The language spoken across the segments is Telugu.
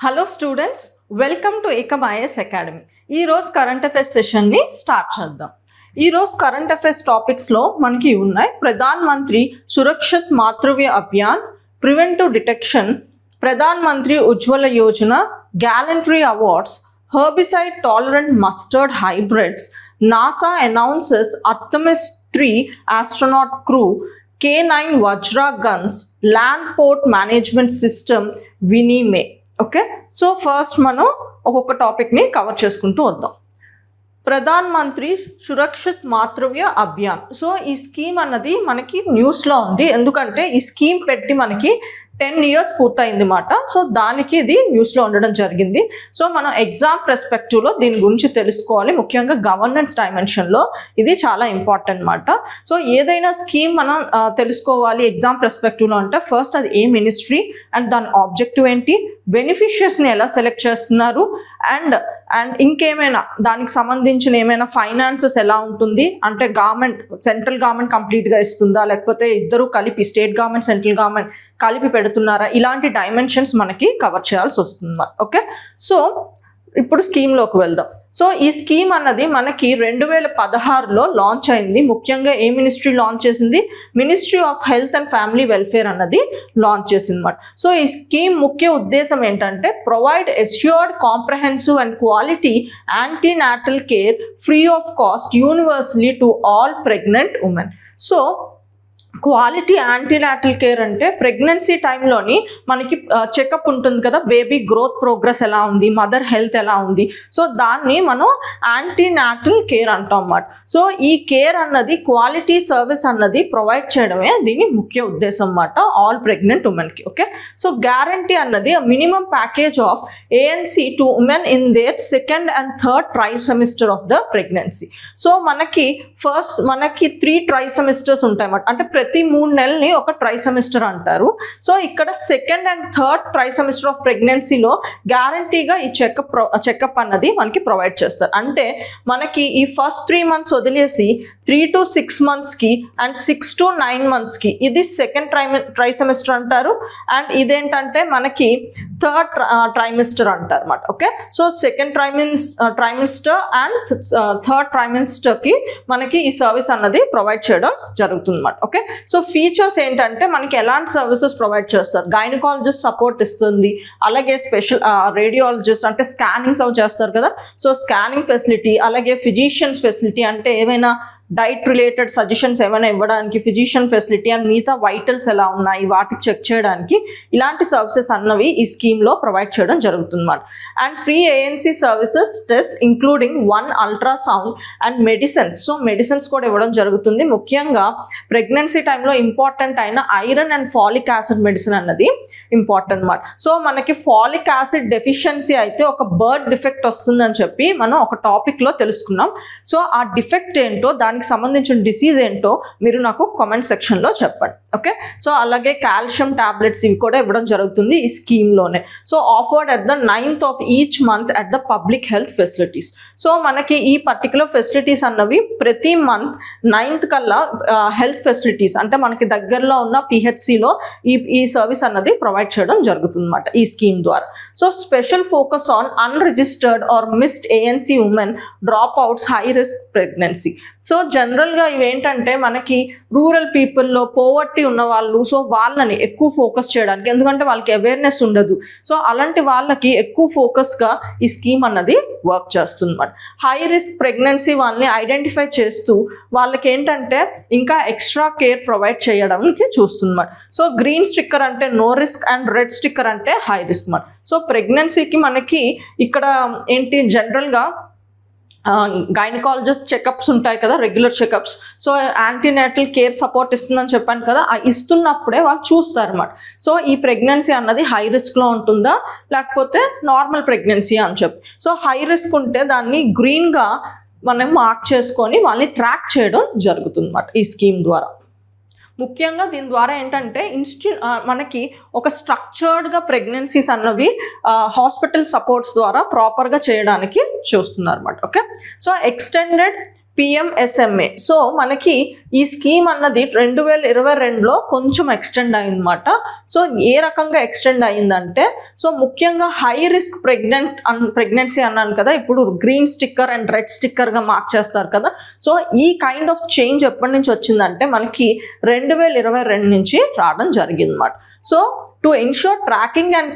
Hello students, welcome to Ekam IAS academy. ఈరోజు కరెంట్ అఫైర్స్ సెషన్ని స్టార్ట్ చేద్దాం. ఈరోజు కరెంట్ అఫైర్స్ టాపిక్స్లో మనకి ఉన్నాయి: Pradhan Mantri Surakshit Matritva Abhiyan, preventive detection, Pradhan Mantri Ujjwala Yojana, gallantry awards, herbicide tolerant mustard hybrids, NASA announces Artemis 3 astronaut crew, K9 Vajra guns, land port management system, Vinime. Okay, so first మనం ఒక్కొక్క టాపిక్ని కవర్ చేసుకుంటూ వద్దాం. ప్రధాన్ మంత్రి సురక్షిత్ మాతృవ్య అభియాన్. సో ఈ స్కీమ్ అన్నది మనకి న్యూస్లో ఉంది, ఎందుకంటే ఈ స్కీమ్ పెట్టి మనకి 10 years పూర్తయింది మాట. సో దానికి ఇది న్యూస్లో ఉండడం జరిగింది. సో మనం ఎగ్జామ్ పర్స్పెక్టివ్లో దీని గురించి తెలుసుకోవాలి, ముఖ్యంగా గవర్నెన్స్ డైమెన్షన్లో ఇది చాలా ఇంపార్టెంట్ మాట. సో ఏదైనా స్కీమ్ మనం తెలుసుకోవాలి ఎగ్జామ్ పర్స్పెక్టివ్లో అంటే ఫస్ట్ అది ఏ మినిస్ట్రీ అండ్ దాని ఆబ్జెక్టివ్ ఏంటి, బెనిఫిషియర్స్ని ఎలా సెలెక్ట్ చేస్తున్నారు, అండ్ ఇంకేమైనా దానికి సంబంధించిన ఏమైనా ఫైనాన్సెస్ ఎలా ఉంటుంది, అంటే గవర్నమెంట్ సెంట్రల్ గవర్నమెంట్ కంప్లీట్గా ఇస్తుందా లేకపోతే ఇద్దరు కలిపి స్టేట్ గవర్నమెంట్ సెంట్రల్ గవర్నమెంట్ కలిపి పెడుతున్నారా, ఇలాంటి డైమెన్షన్స్ మనకి కవర్ చేయాల్సి వస్తుంది. ఓకే, సో ఇప్పుడు స్కీమ్లోకి వెళ్దాం. సో ఈ స్కీమ్ అన్నది మనకి 2016లో లాంచ్ అయింది. ముఖ్యంగా ఏ మినిస్ట్రీ లాంచ్ చేసింది? Ministry of health and family welfare అన్నది లాంచ్ చేసింది అన్నమాట. సో ఈ స్కీమ్ ముఖ్య ఉద్దేశం ఏంటంటే provide assured comprehensive and quality antenatal care free of cost universally to all pregnant women. So quality antenatal care అంటే ప్రెగ్నెన్సీ టైంలోని మనకి చెకప్ ఉంటుంది కదా, బేబీ గ్రోత్ ప్రోగ్రెస్ ఎలా ఉంది, మదర్ హెల్త్ ఎలా ఉంది, సో దాన్ని మనం యాంటీనాటల్ కేర్ అంటాం అన్నమాట. సో ఈ కేర్ అన్నది క్వాలిటీ సర్వీస్ అన్నది ప్రొవైడ్ చేయడమే దీని ముఖ్య ఉద్దేశం అన్నమాట ఆల్ ప్రెగ్నెంట్ ఉమెన్కి. ఓకే, సో గ్యారంటీ అన్నది minimum package of ANC to women in their second and third trimester of the pregnancy. So మనకి ఫస్ట్ 3 ట్రైసెమిస్టర్స్ ఉంటాయి అన్నమాట, అంటే ప్రతి 3 నెలల్ని ఒక ట్రైసెమిస్టర్ అంటారు. సో ఇక్కడ second and third trimester of ప్రెగ్నెన్సీలో గ్యారంటీగా ఈ చెకప్ అన్నది మనకి ప్రొవైడ్ చేస్తారు. అంటే మనకి ఈ ఫస్ట్ 3 months వదిలేసి 3 to 6 monthsకి అండ్ 6 to 9 monthsకి ఇది సెకండ్ ట్రైసెమిస్టర్ అంటారు, అండ్ ఇదేంటంటే మనకి థర్డ్ ట్రైమిస్టర్ అంటారు అన్నమాట. Okay, so second trimester and third ట్రైమిస్టర్కి మనకి ఈ సర్వీస్ అన్నది ప్రొవైడ్ చేయడం జరుగుతుంది అన్నమాట. ఓకే, సో ఫీచర్స్ ఏంటంటే మనకి ఎలాంటి సర్వీసెస్ ప్రొవైడ్ చేస్తారు? గైనకాలజిస్ట్ సపోర్ట్ ఇస్తుంది, అలాగే స్పెషల్ రేడియాలజిస్ట్ అంటే స్కానింగ్స్ అవి చేస్తారు కదా, సో స్కానింగ్ ఫెసిలిటీ, అలాగే ఫిజిషియన్స్ ఫెసిలిటీ అంటే ఏవైనా డైట్ రిలేటెడ్ సజెషన్స్ ఏమైనా ఇవ్వడానికి ఫిజిషియన్ ఫెసిలిటీ, అండ్ మిగతా వైటల్స్ ఎలా ఉన్నాయి వాటికి చెక్ చేయడానికి ఇలాంటి సర్వీసెస్ అన్నవి ఈ స్కీమ్లో ప్రొవైడ్ చేయడం జరుగుతుంది అన్నమాట. And free ANC services test including 1 ultrasound and medicines. So medicines కూడా ఇవ్వడం జరుగుతుంది. ముఖ్యంగా ప్రెగ్నెన్సీ టైంలో ఇంపార్టెంట్ అయిన iron and phallic acid medicine అన్నది ఇంపార్టెంట్ అన్నమాట. సో మనకి ఫాలిక్ యాసిడ్ డెఫిషియన్సీ అయితే ఒక బర్త్ డిఫెక్ట్ వస్తుందని చెప్పి మనం ఒక టాపిక్లో తెలుసుకున్నాం. సో ఆ డిఫెక్ట్ ఏంటో, దానికి సంబంధించిన డిసీజ్ ఏంటో మీరు నాకు కామెంట్ సెక్షన్లో చెప్పండి. ఓకే, సో అలాగే కాల్షియం టాబ్లెట్స్ ఇవి కూడా ఇవ్వడం జరుగుతుంది ఈ స్కీమ్లోనే. So offered at the 9th of each month at the public health facilities. So మనకి ఈ పర్టికులర్ ఫెసిలిటీస్ అన్నవి ప్రతి మంత్ 9th కల్లా హెల్త్ ఫెసిలిటీస్ అంటే మనకి దగ్గరలో ఉన్న PHCలో ఈ సర్వీస్ అన్నది ప్రొవైడ్ చేయడం జరుగుతుంది అన్నమాట ఈ స్కీమ్ ద్వారా. So special focus on unregistered or missed ANC women dropouts high risk pregnancy. So జనరల్గా ఇవేంటంటే మనకి రూరల్ పీపుల్లో పోవర్టీ ఉన్న వాళ్ళు, సో వాళ్ళని ఎక్కువ ఫోకస్ చేయడానికి, ఎందుకంటే వాళ్ళకి అవేర్నెస్ ఉండదు, సో అలాంటి వాళ్ళకి ఎక్కువ ఫోకస్గా ఈ స్కీమ్ అన్నది వర్క్ చేస్తుంది అన్నమాట. హై రిస్క్ ప్రెగ్నెన్సీ వాళ్ళని ఐడెంటిఫై చేస్తూ వాళ్ళకి ఏంటంటే ఇంకా ఎక్స్ట్రా కేర్ ప్రొవైడ్ చేయడానికి చూస్తుంది. సో గ్రీన్ స్టిక్కర్ అంటే no risk and red sticker అంటే హై రిస్క్ అన్నమాట. సో ప్రెగ్నెన్సీకి మనకి ఇక్కడ ఏంటి జనరల్గా గైనకాలజిస్ట్ చెకప్స్ ఉంటాయి కదా, regular checkups. So antenatal care support ఇస్తుందని చెప్పాను కదా, ఇస్తున్నప్పుడే వాళ్ళు చూస్తారు అన్నమాట. సో ఈ ప్రెగ్నెన్సీ అన్నది హై రిస్క్లో ఉంటుందా లేకపోతే నార్మల్ ప్రెగ్నెన్సీ అని చెప్పి. సో హై రిస్క్ ఉంటే దాన్ని గ్రీన్గా మనం మార్క్ చేసుకొని వాళ్ళని ట్రాక్ చేయడం జరుగుతుంది అన్నమాట ఈ స్కీమ్ ద్వారా. ముఖ్యంగా దీని ద్వారా ఏంటంటే మనకి ఒక స్ట్రక్చర్డ్గా ప్రెగ్నెన్సీస్ అన్నవి హాస్పిటల్ సపోర్ట్స్ ద్వారా ప్రాపర్గా చేయడానికి చూస్తున్నారు అన్నమాట. Okay, so extended PMSMA. So మనకి ఈ స్కీమ్ అన్నది 2022లో కొంచెం ఎక్స్టెండ్ అయిందన్నమాట. సో ఏ రకంగా ఎక్స్టెండ్ అయిందంటే, సో ముఖ్యంగా హై రిస్క్ ప్రెగ్నెన్సీ అన్నాను కదా, ఇప్పుడు గ్రీన్ స్టిక్కర్ అండ్ రెడ్ స్టిక్కర్గా మార్క్ చేస్తారు కదా. సో ఈ కైండ్ ఆఫ్ చేంజ్ ఎప్పటి నుంచి వచ్చిందంటే మనకి 2022 నుంచి రావడం జరిగిందన్నమాట. So to ensure tracking and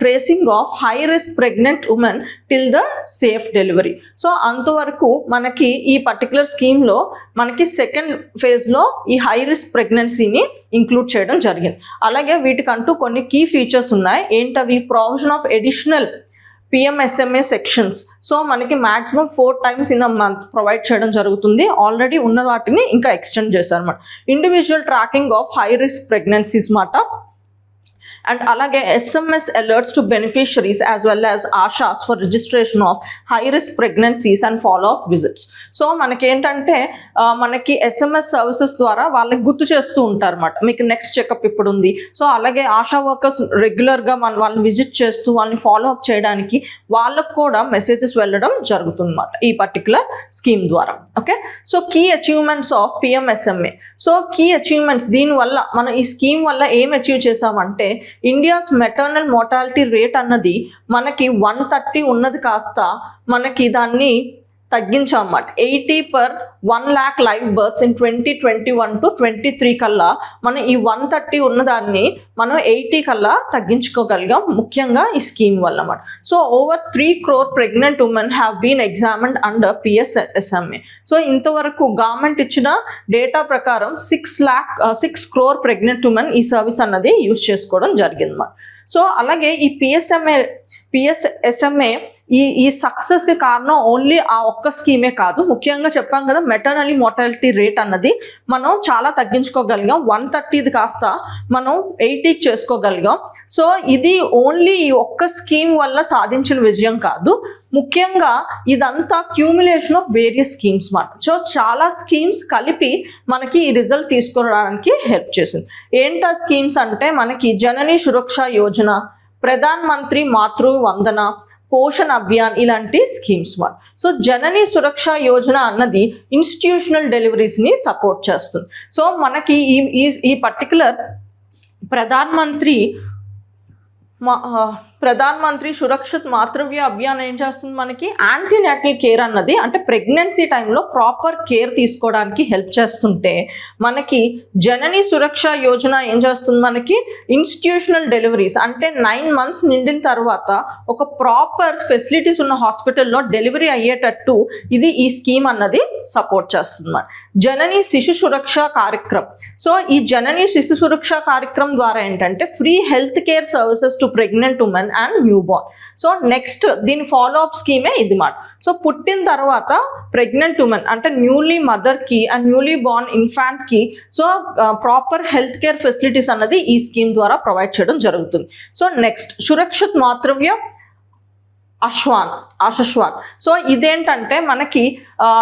tracing of high risk pregnant women till the safe delivery. So అంతవరకు మనకి ఈ పర్టికులర్ స్కీమ్లో మనకి సెకండ్ ఫేజ్లో ఈ హై రిస్క్ ప్రెగ్నెన్సీని ఇంక్లూడ్ చేయడం జరిగింది. అలాగే వీటికంటూ కొన్ని కీ ఫీచర్స్ ఉన్నాయి. ఏంటవి? Provision of additional PMSMA sections. So మనకి maximum 4 times in a month provide చేయడం జరుగుతుంది. ఆల్రెడీ ఉన్న వాటిని ఇంకా ఎక్స్టెండ్ చేశారు అన్నమాట. Individual tracking of high risk pregnancies మాట. అండ్ అలాగే SMS alerts to beneficiaries as well as ASHAs for registration of high risk pregnancies and follow up visits. So మనకేంటంటే మనకి SMS సర్వీసెస్ ద్వారా వాళ్ళకి గుర్తు చేస్తూ ఉంటారు అన్నమాట, మీకు నెక్స్ట్ చెకప్ ఇప్పుడు ఉంది. సో అలాగే ఆశా వర్కర్స్ రెగ్యులర్గా వాళ్ళని విజిట్ చేస్తూ వాళ్ళని ఫాలో అప్ చేయడానికి వాళ్ళకు కూడా మెసేజెస్ వెళ్ళడం జరుగుతుంది అన్నమాట ఈ పర్టికులర్ స్కీమ్ ద్వారా. Okay, so key achievements of PMSMA. So key achievements దీనివల్ల మనం ఈ స్కీమ్ వల్ల ఏం అచీవ్ చేసామంటే, ఇండియాస్ మెటర్నల్ మోర్టాలిటీ రేట్ అన్నది మనకి 130 ఉన్నది కాస్త మనకి దాన్ని తగ్గించామన్నమాట. 80 per 1 lakh live births in 2021 to 23 కల్లా మనం ఈ 130 ఉన్నదాన్ని మనం 80 కల్లా తగ్గించుకోగలిగాం, ముఖ్యంగా ఈ స్కీమ్ వల్ల అన్నమాట. So over 3 crore pregnant women have been examined under PSSMA. So ఇంతవరకు గవర్నమెంట్ ఇచ్చిన డేటా ప్రకారం 6 crore pregnant women ఈ సర్వీస్ అన్నది యూజ్ చేసుకోవడం జరిగింది అన్నమాట. సో అలాగే ఈ పిఎస్ఎస్ఎంఏ ఈ సక్సెస్కి కారణం ఓన్లీ ఆ ఒక్క స్కీమే కాదు. ముఖ్యంగా చెప్పాం కదా, మెటర్నలీ మోర్టాలిటీ రేట్ అన్నది మనం చాలా తగ్గించుకోగలిగాం. 130 కాస్త మనం 80 చేసుకోగలిగాం. సో ఇది ఓన్లీ ఈ ఒక్క స్కీమ్ వల్ల సాధించిన విజయం కాదు, ముఖ్యంగా ఇదంతా క్యూములేషన్ ఆఫ్ వేరియస్ స్కీమ్స్ మాట. సో చాలా స్కీమ్స్ కలిపి మనకి ఈ రిజల్ట్ తీసుకురావడానికి హెల్ప్ చేసింది. ఏంటా స్కీమ్స్ అంటే మనకి జననీ సురక్ష యోజన, ప్రధాన్ మంత్రి మాతృ వందన, పోషణ్ అభియాన్ ఇలాంటి స్కీమ్స్. సో జననీ సురక్ష యోజన అన్నది ఇన్స్టిట్యూషనల్ డెలివరీస్ని సపోర్ట్ చేస్తుంది. సో మనకి ఈ పర్టికులర్ ప్రధాన్ మంత్రి సురక్షిత్ మాతృవ్య అభియాన్ ఏం చేస్తుంది, మనకి యాంటీనాటల్ కేర్ అన్నది అంటే ప్రెగ్నెన్సీ టైంలో ప్రాపర్ కేర్ తీసుకోవడానికి హెల్ప్ చేస్తుంటే, మనకి జననీ సురక్ష యోజన ఏం చేస్తుంది, మనకి ఇన్స్టిట్యూషనల్ డెలివరీస్ అంటే 9 months నిండిన తర్వాత ఒక ప్రాపర్ ఫెసిలిటీస్ ఉన్న హాస్పిటల్లో డెలివరీ అయ్యేటట్టు ఇది ఈ స్కీమ్ అన్నది సపోర్ట్ చేస్తుంది. జననీ శిశు సురక్ష కార్యక్రమం. సో ఈ జననీ శిశు సురక్ష కార్యక్రమం ద్వారా ఏంటంటే free health care services to pregnant women and new born. So next దీని ఫాలో అప్ స్కీమే ఇది మాట. సో పుట్టిన తర్వాత ప్రెగ్నెంట్ ఉమెన్ అంటే న్యూలీ మదర్కి అండ్ న్యూలీ బోర్న్ ఇన్ఫాంట్కి so proper health care facilities అన్నది ఈ స్కీమ్ ద్వారా ప్రొవైడ్ చేయడం జరుగుతుంది. So next Surakshit Matritva Aashwasan. So ఇదేంటంటే మనకి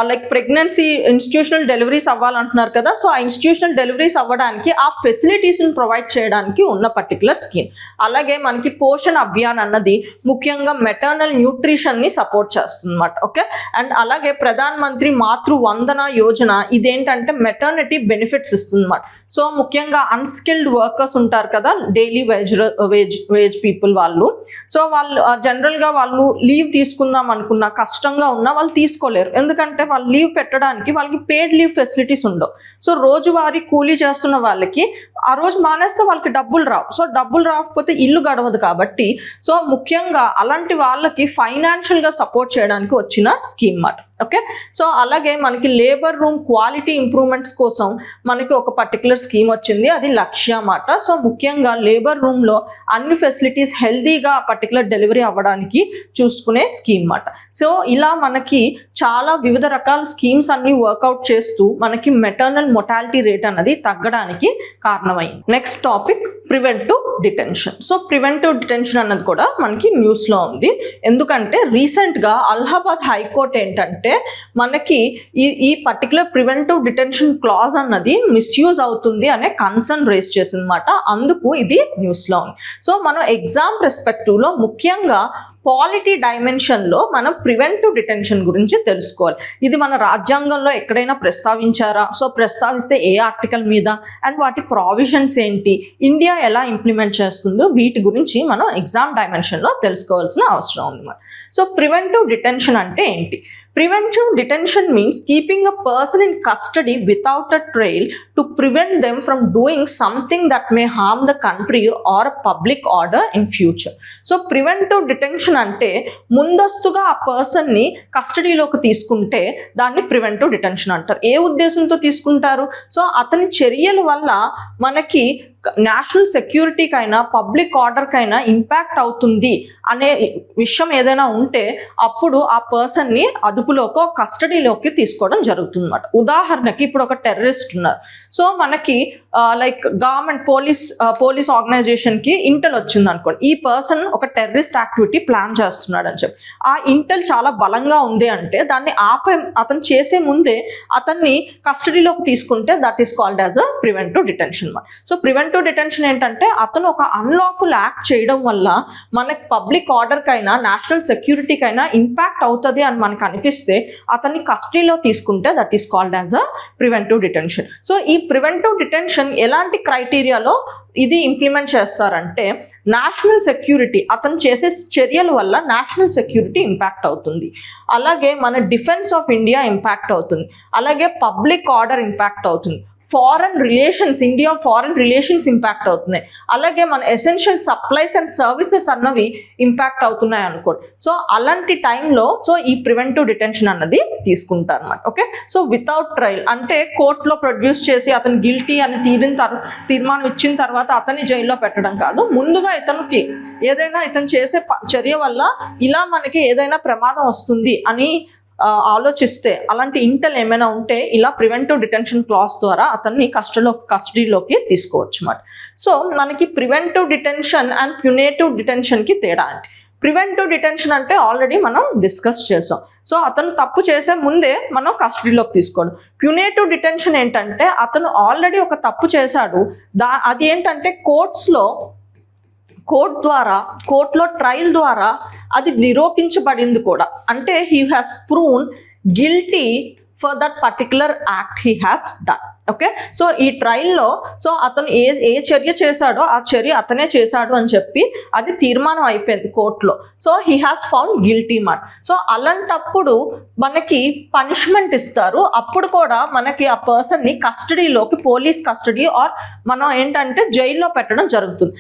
లైక్ ప్రెగ్నెన్సీ ఇన్స్టిట్యూషనల్ డెలివరీస్ అవ్వాలంటున్నారు కదా, సో ఆ ఇన్స్టిట్యూషనల్ డెలివరీస్ అవ్వడానికి ఆ ఫెసిలిటీస్ని ప్రొవైడ్ చేయడానికి ఉన్న పర్టికులర్ స్కీమ్. అలాగే మనకి పోషణ్ అభియాన్ అన్నది ముఖ్యంగా మెటర్నల్ న్యూట్రిషన్ని సపోర్ట్ చేస్తుంది అన్నమాట. ఓకే, అండ్ అలాగే ప్రధాన్ మంత్రి మాతృ వందన యోజన ఇదేంటంటే మెటర్నిటీ బెనిఫిట్స్ ఇస్తుంది అన్నమాట. సో ముఖ్యంగా అన్స్కిల్డ్ వర్కర్స్ ఉంటారు కదా, డైలీ వేజ్ పీపుల్ వాళ్ళు. సో వాళ్ళు జనరల్గా వాళ్ళు లీవ్ తీసుకుందాం అనుకున్నా కష్టంగా ఉన్నా వాళ్ళు తీసుకోలేరు, ఎందుకంటే వాళ్ళు లీవ్ పెట్టడానికి వాళ్ళకి పెయిడ్ లీవ్ ఫెసిలిటీస్ ఉండవు. సో రోజువారీ కూలీ చేస్తున్న వాళ్ళకి ఆ రోజు మానేస్తే వాళ్ళకి డబ్బులు రావు. సో డబ్బులు రాకపోతే ఇల్లు గడవదు కాబట్టి సో ముఖ్యంగా అలాంటి వాళ్ళకి ఫైనాన్షియల్గా సపోర్ట్ చేయడానికి వచ్చిన స్కీమ్ మాట. ఓకే, సో అలాగే మనకి లేబర్ రూమ్ క్వాలిటీ ఇంప్రూవ్మెంట్స్ కోసం మనకి ఒక పర్టికులర్ స్కీమ్ వచ్చింది, అది లక్ష్య మాట. సో ముఖ్యంగా లేబర్ రూమ్లో అన్ని ఫెసిలిటీస్ హెల్దీగా పర్టికులర్ డెలివరీ అవ్వడానికి చూసుకునే స్కీమ్ మాట. సో ఇలా మనకి చాలా వివిధ రకాల స్కీమ్స్ అన్ని వర్కౌట్ చేస్తూ మనకి మెటర్నల్ మొర్టాలిటీ రేట్ అన్నది తగ్గడానికి కారణమైంది. Next topic preventive detention. So preventive detention అన్నది కూడా మనకి న్యూస్లో ఉంది. ఎందుకంటే రీసెంట్గా అలహాబాద్ హైకోర్టు ఏంటంటే మనకి ఈ పర్టికులర్ ప్రివెంటివ్ డిటెన్షన్ క్లాజ్ అన్నది మిస్యూజ్ అవుతుంది అనే కన్సర్న్ రేస్ చేసింది అనమాట. అందుకు ఇది న్యూస్లో ఉంది. సో మనం ఎగ్జామ్ పర్స్పెక్టివ్లో ముఖ్యంగా పాలిటీ డైమెన్షన్లో మనం ప్రివెంటివ్ డిటెన్షన్ గురించి తెలుసుకోవాలి. ఇది మన రాజ్యాంగంలో ఎక్కడైనా ప్రస్తావించారా, సో ప్రస్తావిస్తే ఏ ఆర్టికల్ మీద, అండ్ వాటి ప్రావిజన్స్ ఏంటి, ఇండియా ఎలా ఇంప్లిమెంట్ చేస్తుందో వీటి గురించి మనం ఎగ్జామ్ డైమెన్షన్లో తెలుసుకోవాల్సిన అవసరం ఉంది మరి. సో ప్రివెంటివ్ డిటెన్షన్ అంటే ఏంటి? Preventive detention means keeping a person in custody without a trial to prevent them from doing something that may harm the country or public order in future. So preventive detention అంటే ముందస్తుగా ఆ పర్సన్ని కస్టడీలోకి తీసుకుంటే దాన్ని ప్రివెంటివ్ డిటెన్షన్ అంటారు. ఏ ఉద్దేశంతో తీసుకుంటారు? సో అతని చర్యల వల్ల మనకి నేషనల్ సెక్యూరిటీకైనా పబ్లిక్ ఆర్డర్కైనా ఇంపాక్ట్ అవుతుంది అనే విషయం ఏదైనా ఉంటే అప్పుడు ఆ పర్సన్ని అదుపులోకి కస్టడీలోకి తీసుకోవడం జరుగుతుంది అన్నమాట. ఉదాహరణకి ఇప్పుడు ఒక టెర్రరిస్ట్ ఉన్నారు. సో మనకి లైక్ గవర్నమెంట్ పోలీస్ ఆర్గనైజేషన్కి ఇంటెల్ వచ్చింది అనుకోండి, ఈ పర్సన్ ఒక టెర్రరిస్ట్ యాక్టివిటీ ప్లాన్ చేస్తున్నాడు అని చెప్పి ఆ ఇంటెల్ చాలా బలంగా ఉంది అంటే దాన్ని అతను చేసే ముందే అతన్ని కస్టడీలోకి తీసుకుంటే that is called as a preventive detention. So preventive detention ఏంటంటే అతను ఒక అన్లాఫుల్ యాక్ట్ చేయడం వల్ల మనకి పబ్లిక్ ఆర్డర్కైనా నేషనల్ సెక్యూరిటీకైనా ఇంపాక్ట్ అవుతుంది అని మనకు అనిపిస్తే అతన్ని కస్టడీలో తీసుకుంటే that is called as a preventive detention. So ఈ ప్రివెంటివ్ డిటెన్షన్ ఎలాంటి క్రైటీరియాలో ఇది ఇంప్లిమెంట్ చేస్తారంటే నేషనల్ సెక్యూరిటీ, అతను చేసే చర్యల వల్ల నేషనల్ సెక్యూరిటీ ఇంపాక్ట్ అవుతుంది, అలాగే మన డిఫెన్స్ ఆఫ్ ఇండియా ఇంపాక్ట్ అవుతుంది, అలాగే పబ్లిక్ ఆర్డర్ ఇంపాక్ట్ అవుతుంది, foreign relations, India foreign relations impact అవుతున్నాయి, అలాగే మన ఎసెన్షియల్ సప్లైస్ అండ్ సర్వీసెస్ అన్నవి ఇంపాక్ట్ అవుతున్నాయి అనుకోండి. సో అలాంటి టైంలో సో ఈ ప్రివెంటివ్ డిటెన్షన్ అన్నది తీసుకుంటారు అన్నమాట. ఓకే, సో వితౌట్ ట్రయల్ అంటే కోర్టులో ప్రొడ్యూస్ చేసి అతను గిల్టీ అని తీర్మానం ఇచ్చిన తర్వాత అతన్ని జైల్లో పెట్టడం కాదు, ముందుగా ఇతనికి ఏదైనా ఇతను చేసే చర్య వల్ల ఇలా మనకి ఏదైనా ప్రమాదం వస్తుంది అని ఆలోచిస్తే అలాంటి ఇంటెల్ ఏమైనా ఉంటే ఇలా ప్రివెంటివ్ డిటెన్షన్ క్లాస్ ద్వారా అతన్ని కస్టడీలోకి తీసుకోవచ్చు అన్నమాట. సో మనకి ప్రివెంటివ్ డిటెన్షన్ అండ్ ప్యునేటివ్ డిటెన్షన్కి తేడా అంటే ప్రివెంటివ్ డిటెన్షన్ అంటే ఆల్రెడీ మనం డిస్కస్ చేసాం. సో అతను తప్పు చేసే ముందే మనం కస్టడీలోకి తీసుకోవడం. ప్యునేటివ్ డిటెన్షన్ ఏంటంటే అతను ఆల్రెడీ ఒక తప్పు చేశాడు, అది ఏంటంటే కోర్టులో ట్రయల్ ద్వారా అది నిరూపించబడింది కూడా, అంటే he has proven guilty for that particular act he has done. Okay, so ఈ ట్రయల్లో సో అతను ఏ చర్య చేశాడో ఆ చర్య అతనే చేశాడు అని చెప్పి అది తీర్మానం అయిపోయింది కోర్టులో. So he has found guilty మాట. సో అలాంటప్పుడు మనకి పనిష్మెంట్ ఇస్తారు, అప్పుడు కూడా మనకి ఆ పర్సన్ని కస్టడీలోకి పోలీస్ కస్టడీ ఆర్ మనం ఏంటంటే జైల్లో పెట్టడం జరుగుతుంది.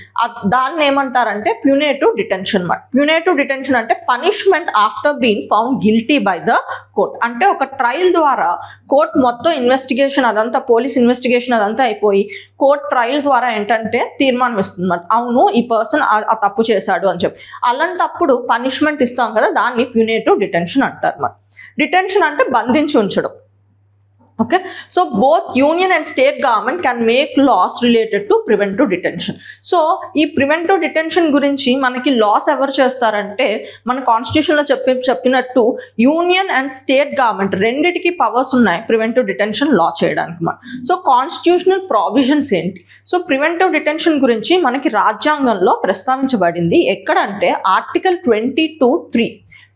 దాన్ని ఏమంటారంటే ప్యునేటివ్ డిటెన్షన్ మాట. ప్యునేటివ్ డిటెన్షన్ అంటే punishment after being found guilty by the court. అంటే ఒక ట్రయల్ ద్వారా కోర్ట్ మొత్తం ఇన్వెస్టిగేషన్ అదంతా పోలీస్ ఇన్వెస్టిగేషన్ అదంతా అయిపోయి కోర్ట్ ట్రయల్ ద్వారా ఏంటంటే తీర్మానం ఇస్తుంది అన్నమాట, అవును ఈ పర్సన్ ఆ తప్పు చేశాడు అని చెప్పి. అలాంటప్పుడు పనిష్మెంట్ ఇస్తాం కదా, దాన్ని ప్యునేటివ్ డిటెన్షన్ అంటారు అన్నమాట. డిటెన్షన్ అంటే బంధించి ఉంచడం. Okay, so both union and state government can make laws related to preventive detention. So ఈ ప్రివెంటివ్ డిటెన్షన్ గురించి మనకి లాస్ ఎవరు చేస్తారంటే మన కాన్స్టిట్యూషన్లో చెప్పినట్టు యూనియన్ అండ్ స్టేట్ గవర్నమెంట్ రెండిటికి పవర్స్ ఉన్నాయి ప్రివెంటివ్ డిటెన్షన్ లా చేయడానికి. సో కాన్స్టిట్యూషనల్ ప్రావిజన్స్ ఏంటి? సో ప్రివెంటివ్ డిటెన్షన్ గురించి మనకి రాజ్యాంగంలో ప్రస్తావించబడింది ఎక్కడంటే ఆర్టికల్ 22(3)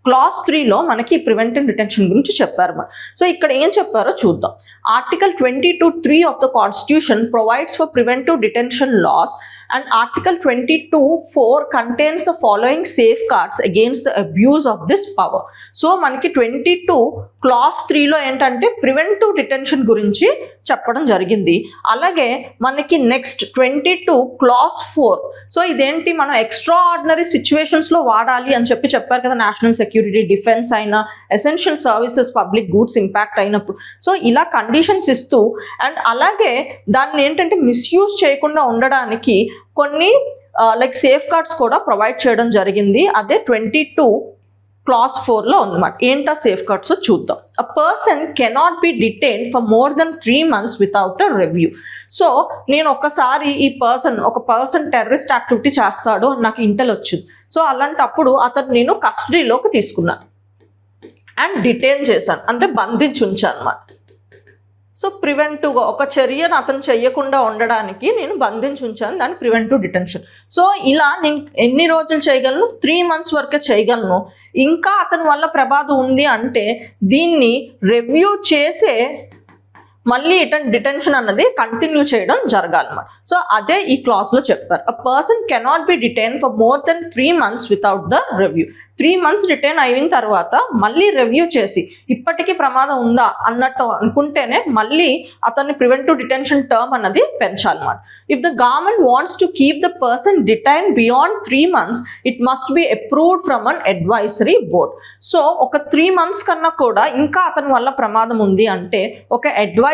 క్లాస్ 3లో మనకి ప్రివెంటివ్ డిటెన్షన్ గురించి చెప్పారు. సో ఇక్కడ ఏం చెప్పారో చూద్దాం. Article 22(3) of the constitution provides for preventive detention laws and article 22(4) contains the following safeguards against the abuse of this power. So మనకి 22 క్లాస్ 3లో ఏంటంటే ప్రివెంటివ్ డిటెన్షన్ గురించి చెప్పడం జరిగింది. అలాగే మనకి నెక్స్ట్ 22 క్లాస్ 4. సో ఇదేంటి, మనం ఎక్స్ట్రా ఆర్డినరీ సిచ్యువేషన్స్లో వాడాలి అని చెప్పారు కదా, నేషనల్ సెక్యూరిటీ, డిఫెన్స్ అయినా essential services, public goods impact అయినప్పుడు. సో ఇలా కండిషన్స్ ఇస్తూ అండ్ అలాగే దాన్ని ఏంటంటే మిస్యూజ్ చేయకుండా ఉండడానికి కొన్ని లైక్ సేఫ్ గార్డ్స్ కూడా ప్రొవైడ్ చేయడం జరిగింది. అదే 22 క్లాస్ 4లో ఉందన్నమాట. ఏంటా సేఫ్ గార్డ్స్ చూద్దాం. A person cannot be detained for more than 3 months without a review. So నేను ఒకసారి ఒక పర్సన్ టెర్రరిస్ట్ యాక్టివిటీ చేస్తాడు అని నాకు ఇంటెల్ వచ్చింది. సో అలాంటప్పుడు అతను నేను కస్టడీలోకి తీసుకున్నాను అండ్ డిటైన్ చేశాను, అంటే బంధించి ఉంచాను అన్నమాట. సో ప్రివెంటివ్గా ఒక చర్యను అతను చెయ్యకుండా ఉండడానికి నేను బంధించి ఉంచాను, దాన్ని ప్రివెంటివ్ డిటెన్షన్. సో ఇలా నేను ఎన్ని రోజులు చేయగలను? 3 months వరకే చేయగలను. ఇంకా అతని వల్ల ప్రమాదం ఉంది అంటే దీన్ని రివ్యూ చేసే మళ్ళీ డిటెన్షన్ అన్నది కంటిన్యూ చేయడం జరగాలన్నమాట. సో అదే ఈ క్లాస్లో చెప్పారు. A person cannot be detain for more than 3 months without the review. 3 months detain అయిన తర్వాత మళ్ళీ రివ్యూ చేసి ఇప్పటికీ ప్రమాదం ఉందా అన్నట్టు అనుకుంటేనే మళ్ళీ అతన్ని ప్రివెంటివ్ డిటెన్షన్ టర్మ్ అన్నది పెంచాలన్నమాట. If the government wants to keep the person detain beyond 3 months it must be approved from an advisory board. So ఒక 3 months కన్నా కూడా ఇంకా అతని వల్ల ప్రమాదం ఉంది అంటే ఒక అడ్వైజరీ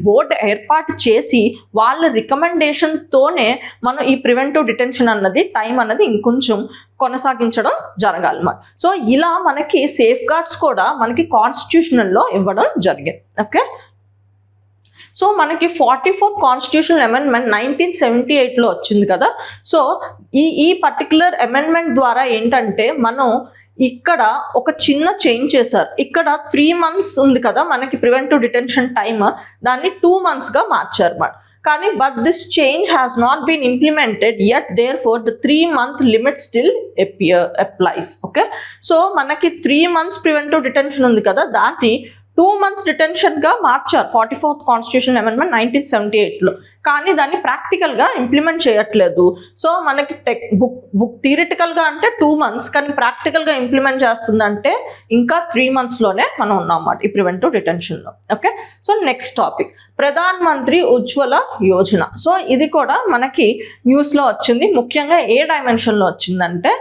బోర్డ్ ఏర్పాటు చేసి వాళ్ళ రికమెండేషన్తోనే మనం ఈ ప్రివెంటివ్ డిటెన్షన్ అన్నది టైం అన్నది ఇంకొంచెం కొనసాగించడం జరగాలన్నమాట. సో ఇలా మనకి సేఫ్ గార్డ్స్ కూడా మనకి కాన్స్టిట్యూషనల్లో ఇవ్వడం జరిగింది. ఓకే, సో మనకి 44th కాన్స్టిట్యూషనల్ అమెండ్మెంట్ 1978లో వచ్చింది కదా. సో ఈ పర్టికులర్ అమెండ్మెంట్ ద్వారా ఏంటంటే మనం ఇక్కడ ఒక చిన్న చేంజ్ చేశారు. ఇక్కడ 3 months ఉంది కదా మనకి ప్రివెంటివ్ డిటెన్షన్ టైమ్, దాన్ని 2 monthsగా మార్చారు అన్నమాట. కానీ but this change has not been implemented yet, therefore the 3 month limit still applies. Okay, so మనకి 3 months ప్రివెంటివ్ డిటెన్షన్ ఉంది కదా, దాన్ని 2 months డిటెన్షన్గా మార్చారు 44th కాన్స్టిట్యూషనల్ అమెండ్మెంట్ 1978లో. కానీ దాన్ని ప్రాక్టికల్గా ఇంప్లిమెంట్ చేయట్లేదు. సో మనకి బుక్ థియరిటికల్గా అంటే 2 months, కానీ ప్రాక్టికల్గా ఇంప్లిమెంట్ చేస్తుందంటే ఇంకా 3 monthsలోనే మనం ఉన్నాం అన్నమాట ఈ ప్రివెంటివ్ డిటెన్షన్లో. Okay, so next topic Pradhan Mantri Ujjwala Yojana. So ఇది కూడా మనకి న్యూస్లో వచ్చింది. ముఖ్యంగా ఏ డైమెన్షన్లో వచ్చిందంటే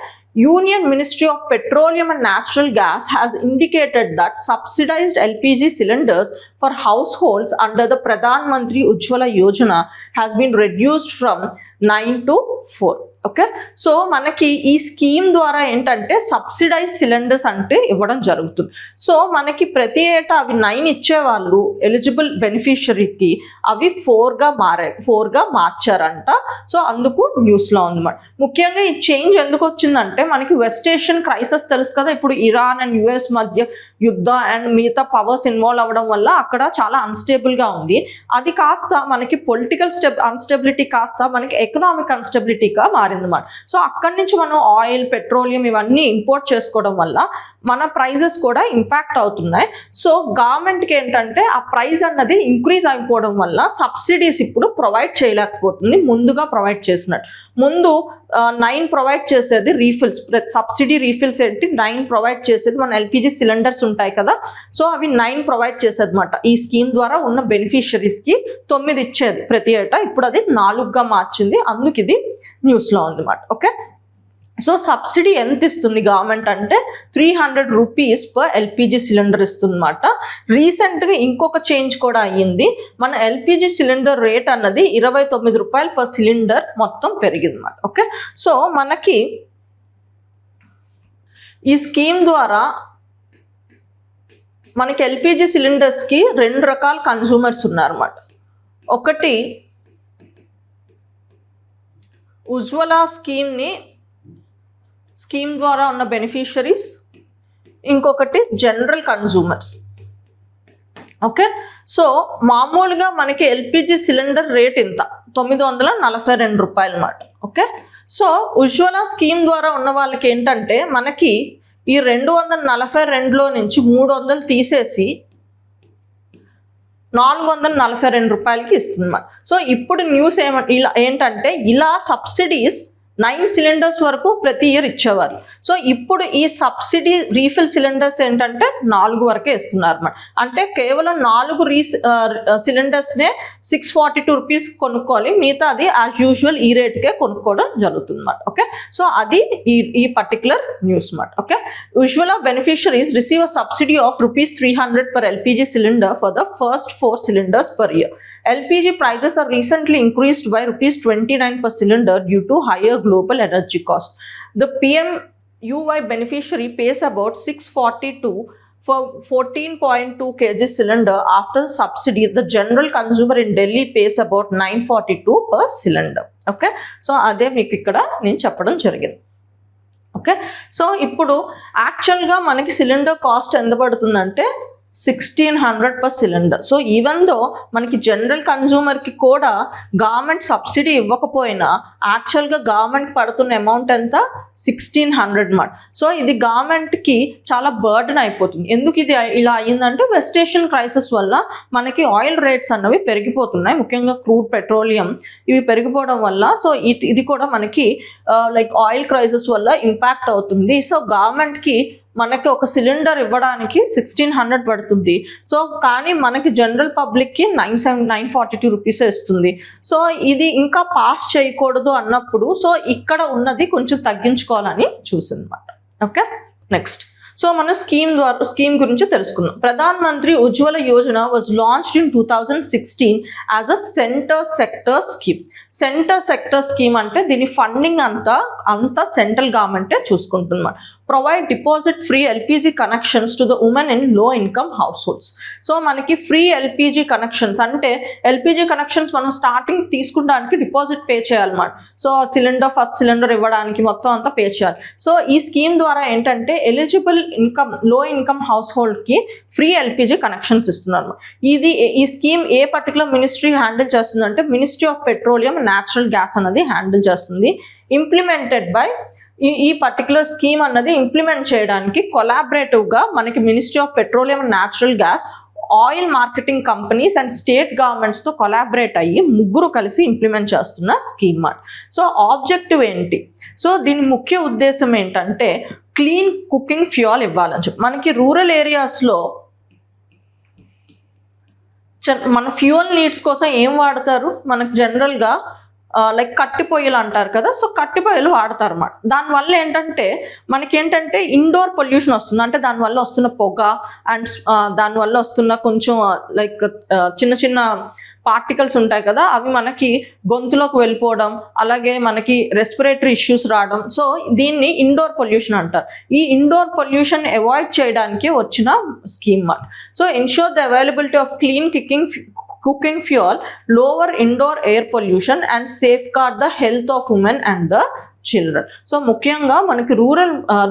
Union Ministry of Petroleum and Natural Gas has indicated that subsidized LPG cylinders for households under the Pradhan Mantri Ujjwala Yojana has been reduced from 9 to 4. Okay, so మనకి ఈ స్కీమ్ ద్వారా ఏంటంటే సబ్సిడైజ్ సిలిండర్స్ అంటే ఇవ్వడం జరుగుతుంది. సో మనకి ప్రతి ఏటా అవి 9 ఇచ్చేవాళ్ళు ఎలిజిబుల్ బెనిఫిషరీకి అవి 4గా మార్చారంట. సో అందుకు న్యూస్లో ఉందన్నమాట. ముఖ్యంగా ఈ చేంజ్ ఎందుకు వచ్చిందంటే మనకి వెస్ట్ ఏషియన్ క్రైసిస్ తెలుసు కదా, ఇప్పుడు ఇరాన్ అండ్ యుఎస్ మధ్య యుద్ధ అండ్ మిగతా పవర్స్ ఇన్వాల్వ్ అవ్వడం వల్ల అక్కడ చాలా అన్స్టేబుల్గా ఉంది. అది కాస్త మనకి పొలిటికల్ అన్స్టెబిలిటీ కాస్త మనకి ఎకనామిక్ అన్స్టెబిలిటీగా మారింది అన్నమాట. సో అక్కడి నుంచి మనం ఆయిల్, పెట్రోలియం ఇవన్నీ ఇంపోర్ట్ చేసుకోవడం వల్ల మన ప్రైజెస్ కూడా ఇంపాక్ట్ అవుతున్నాయి. సో గవర్నమెంట్కి ఏంటంటే ఆ ప్రైస్ అన్నది ఇంక్రీజ్ అయిపోవడం వల్ల సబ్సిడీస్ ఇప్పుడు ప్రొవైడ్ చేయలేకపోతుంది. ముందుగా ప్రొవైడ్ చేసినట్టు ముందు 9 ప్రొవైడ్ చేసేది రీఫిల్స్, సబ్సిడీ రీఫిల్స్ ఏంటి 9 ప్రొవైడ్ చేసేది. మన ఎల్పిజి సిలిండర్స్ ఉంటాయి కదా, సో అవి 9 ప్రొవైడ్ చేసేది అనమాట. ఈ స్కీమ్ ద్వారా ఉన్న బెనిఫిషరీస్కి 9 ఇచ్చేది ప్రతి ఏటా. ఇప్పుడు అది 4గా మార్చింది. అందుకు ఇది న్యూస్లో ఉంది అన్నమాట. ఓకే, సో సబ్సిడీ ఎంత ఇస్తుంది గవర్నమెంట్ అంటే 300 రూపీస్ పర్ ఎల్పిజి సిలిండర్ ఇస్తుంది అన్నమాట. రీసెంట్గా ఇంకొక చేంజ్ కూడా అయ్యింది. మన ఎల్పిజి సిలిండర్ రేట్ అన్నది 29 రూపాయలు పర్ సిలిండర్ మొత్తం పెరిగింది అన్నమాట. ఓకే, సో మనకి ఈ స్కీమ్ ద్వారా మనకి ఎల్పిజి సిలిండర్స్కి 2 రకాల కన్జ్యూమర్స్ ఉన్నారన్నమాట. ఒకటి ఉజ్వల స్కీమ్ ద్వారా ఉన్న బెనిఫిషరీస్, ఇంకొకటి జనరల్ కన్జ్యూమర్స్. ఓకే, సో మామూలుగా మనకి ఎల్పిజి సిలిండర్ రేట్ ఇంత 942 రూపాయలు అన్నమాట. ఓకే, సో ఉజ్వల స్కీమ్ ద్వారా ఉన్న వాళ్ళకి ఏంటంటే మనకి ఈ 242లో నుంచి 300 తీసేసి 442 రూపాయలకి ఇస్తుంది అన్నమాట. సో ఇప్పుడు న్యూస్ ఏంటంటే ఇలా సబ్సిడీస్ 9 సిలిండర్స్ వరకు ప్రతి ఇయర్ ఇచ్చేవారు. సో ఇప్పుడు ఈ సబ్సిడీ రీఫిల్ సిలిండర్స్ ఏంటంటే 4 వరకే ఇస్తున్నారు అన్నమాట. అంటే కేవలం 4 సిలిండర్స్నే 642 రూపీస్ కొనుక్కోవాలి, మిగతా అది యాజ్ యూజువల్ ఈ రేట్కే కొనుక్కోవడం జరుగుతుంది అన్నమాట. ఓకే, సో అది ఈ పర్టికులర్ న్యూస్ అన్నమాట. Okay, Ujjwala beneficiaries receive a subsidy of ₹300 per LPG cylinder for the first 4 cylinders per year. LPG prices are recently increased by ₹29 per cylinder due to higher global energy cost. The PM UI beneficiary pays about 642 for 14.2 kg cylinder after subsidy. The general consumer in Delhi pays about 942 per cylinder. Okay, so అదే మీకు ఇక్కడ నేను చెప్పడం జరిగింది. ఓకే, సో ఇప్పుడు యాక్చువల్గా మనకి సిలిండర్ కాస్ట్ ఎంత పడుతుందంటే 1600 per cylinder. So even though మనకి జనరల్ కన్జ్యూమర్కి కూడా గవర్నమెంట్ సబ్సిడీ ఇవ్వకపోయినా యాక్చువల్గా గవర్నమెంట్ పడుతున్న అమౌంట్ ఎంత 1600 మాట. సో ఇది గవర్నమెంట్కి చాలా బర్డెన్ అయిపోతుంది. ఎందుకు ఇది ఇలా అయ్యిందంటే వెస్ట్ ఏషియన్ క్రైసిస్ వల్ల మనకి ఆయిల్ రేట్స్ అన్నవి పెరిగిపోతున్నాయి, ముఖ్యంగా క్రూడ్ పెట్రోలియం ఇవి పెరిగిపోవడం వల్ల. సో ఇది కూడా మనకి లైక్ ఆయిల్ క్రైసిస్ వల్ల ఇంపాక్ట్ అవుతుంది. సో గవర్నమెంట్కి మనకి ఒక సిలిండర్ ఇవ్వడానికి 1600 పడుతుంది. సో కానీ మనకి జనరల్ పబ్లిక్కి 942 రూపీస్ ఇస్తుంది. సో ఇది ఇంకా పాస్ చేయకూడదు అన్నప్పుడు సో ఇక్కడ ఉన్నది కొంచెం తగ్గించుకోవాలని చూసిందన్నమాట. ఓకే, నెక్స్ట్ సో మనం స్కీమ్ గురించి తెలుసుకుందాం. Pradhan Mantri Ujjwala Yojana was launched in 2016 as a center sector scheme. Center sector scheme అంటే దీని ఫండింగ్ అంతా సెంట్రల్ గవర్నమెంటే చూసుకుంటుంది. Provide deposit free LPG connections to the women in low income household. So మనకి ఫ్రీ ఎల్పిజి కనెక్షన్స్ అంటే ఎల్పిజి కనెక్షన్స్ మనం స్టార్టింగ్ తీసుకుంటానికి డిపాజిట్ పే చేయాలన్నమాట. సో ఫస్ట్ సిలిండర్ ఇవ్వడానికి మొత్తం అంతా పే చేయాలి. సో ఈ స్కీమ్ ద్వారా ఏంటంటే ఎలిజిబుల్ లో ఇన్కమ్ హౌస్ హోల్డ్కి ఫ్రీ ఎల్పిజి కనెక్షన్స్ ఇస్తున్నారు. ఈ స్కీమ్ ఏ పర్టికులర్ మినిస్ట్రీ హ్యాండిల్ చేస్తుందంటే ministry of petroleum natural gas అన్నది హ్యాండిల్ చేస్తుంది. ఇంప్లిమెంటెడ్ బై ఈ పర్టికులర్ స్కీమ్ అన్నది ఇంప్లిమెంట్ చేయడానికి కొలాబరేటివ్గా మనకి ministry of petroleum and natural gas, oil marketing companies and state గవర్నమెంట్స్తో కొలాబరేట్ అయ్యి ముగ్గురు కలిసి ఇంప్లిమెంట్ చేస్తున్న స్కీమ్ మాట. సో ఆబ్జెక్టివ్ ఏంటి? సో దీని ముఖ్య ఉద్దేశం ఏంటంటే క్లీన్ కుకింగ్ ఫ్యూయల్ ఇవ్వాలని చెప్పి. మనకి రూరల్ ఏరియాస్లో మన ఫ్యూయల్ నీడ్స్ కోసం ఏం వాడతారు? మనకు జనరల్గా లైక్ కట్టి పొయ్యిలు అంటారు కదా, సో కట్టి పొయ్యిలు వాడతారు అన్నమాట. దానివల్ల ఏంటంటే మనకేంటంటే ఇండోర్ పొల్యూషన్ వస్తుంది. అంటే దానివల్ల వస్తున్న పొగ అండ్ దానివల్ల వస్తున్న కొంచెం లైక్ చిన్న చిన్న పార్టికల్స్ ఉంటాయి కదా, అవి మనకి గొంతులోకి వెళ్ళిపోవడం, అలాగే మనకి రెస్పిరేటరీ ఇష్యూస్ రావడం. సో దీన్ని ఇండోర్ పొల్యూషన్ అంటారు. ఈ ఇండోర్ పొల్యూషన్ అవాయిడ్ చేయడానికి వచ్చిన స్కీమ్ మాట. So ensure the availability of clean cooking fuel, lower indoor air pollution and safeguard the health of women and the children. So ముఖ్యంగా మనకి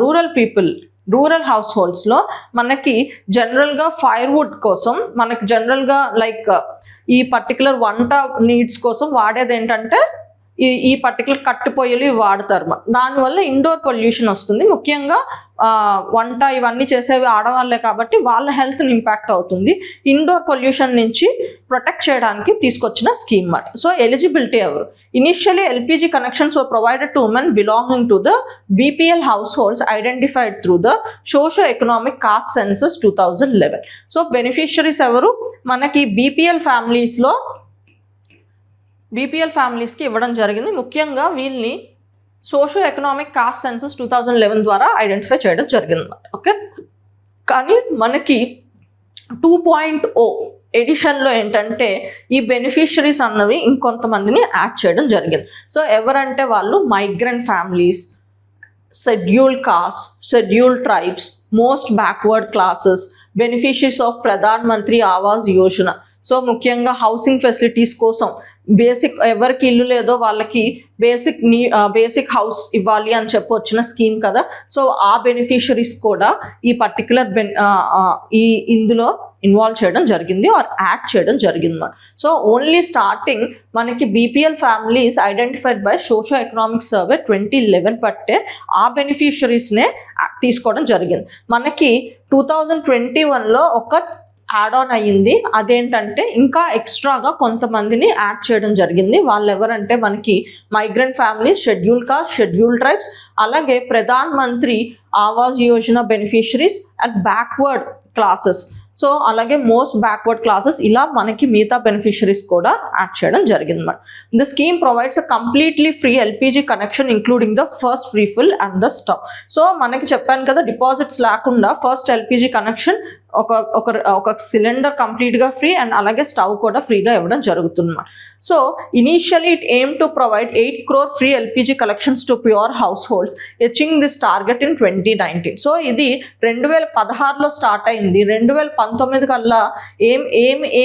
రూరల్ పీపుల్, రూరల్ హౌస్ హోల్డ్స్లో మనకి జనరల్గా ఫైర్వుడ్ కోసం మనకి జనరల్గా లైక్ ఈ పర్టికులర్ వంట నీడ్స్ కోసం వాడేది ఏంటంటే ఈ పర్టికులర్ కట్టు పొయ్యిలు వాడతారు. దానివల్ల ఇండోర్ పొల్యూషన్ వస్తుంది. ముఖ్యంగా వంట ఇవన్నీ చేసేవి ఆడవాళ్ళే కాబట్టి వాళ్ళ హెల్త్ని ఇంపాక్ట్ అవుతుంది. ఇండోర్ పొల్యూషన్ నుంచి ప్రొటెక్ట్ చేయడానికి తీసుకొచ్చిన స్కీమ్ మాట. సో ఎలిజిబిలిటీ ఎవరు? Initially LPG connections were provided to women belonging to the BPL house holds identified through the socio economic cost census 2011. So beneficiaries ఎవరు? మనకి బీపీఎల్ ఫ్యామిలీస్కి ఇవ్వడం జరిగింది. ముఖ్యంగా వీళ్ళని సోషో ఎకనామిక్ కాస్ట్ సెన్సస్ 2011 ద్వారా ఐడెంటిఫై చేయడం జరిగింది. ఓకే, కానీ మనకి 2.0 ఎడిషన్లో ఏంటంటే ఈ బెనిఫిషరీస్ అన్నవి ఇంకొంతమందిని యాడ్ చేయడం జరిగింది. సో ఎవరంటే వాళ్ళు migrant families, scheduled cost, scheduled tribes, most backward classes, beneficiaries of Pradhan Mantri Awas Yojana. So ముఖ్యంగా హౌసింగ్ ఫెసిలిటీస్ కోసం బేసిక్ ఎవరికి ఇల్లు లేదో వాళ్ళకి బేసిక్ హౌస్ ఇవ్వాలి అని చెప్పి వచ్చిన స్కీమ్ కదా. సో ఆ బెనిఫిషరీస్ కూడా ఈ పర్టికులర్ ఇందులో ఇన్వాల్వ్ చేయడం జరిగింది ఆర్ యాడ్ చేయడం జరిగింది. సో ఓన్లీ స్టార్టింగ్ మనకి BPL families identified by socio economic survey 2011 పట్టే ఆ బెనిఫిషరీస్నే తీసుకోవడం జరిగింది. మనకి 2021లో ఒక యాడ్ ఆన్ అయ్యింది. అదేంటంటే ఇంకా ఎక్స్ట్రాగా కొంతమందిని యాడ్ చేయడం జరిగింది. వాళ్ళు ఎవరంటే మనకి migrant families, schedule caste, schedule tribes, అలాగే Pradhan Mantri Awas Yojana beneficiaries and backward classes. So అలాగే మోస్ట్ బ్యాక్వర్డ్ క్లాసెస్, ఇలా మనకి మిగతా బెనిఫిషరీస్ కూడా యాడ్ చేయడం జరిగింది అన్నమాట. The scheme provides a completely free LPG connection including the first refill and the stop. So మనకి చెప్పాను కదా, డిపాజిట్స్ లేకుండా ఫస్ట్ ఎల్పిజి కనెక్షన్ ఒక సిలిండర్ కంప్లీట్గా ఫ్రీ అండ్ అలాగే స్టవ్ కూడా ఫ్రీగా ఇవ్వడం జరుగుతుంది. So initially it aim to provide 8 crore free LPG collections to pure house holds achieving this target in 2019. So ఇది 2016లో స్టార్ట్ అయింది. 2019 కల్లా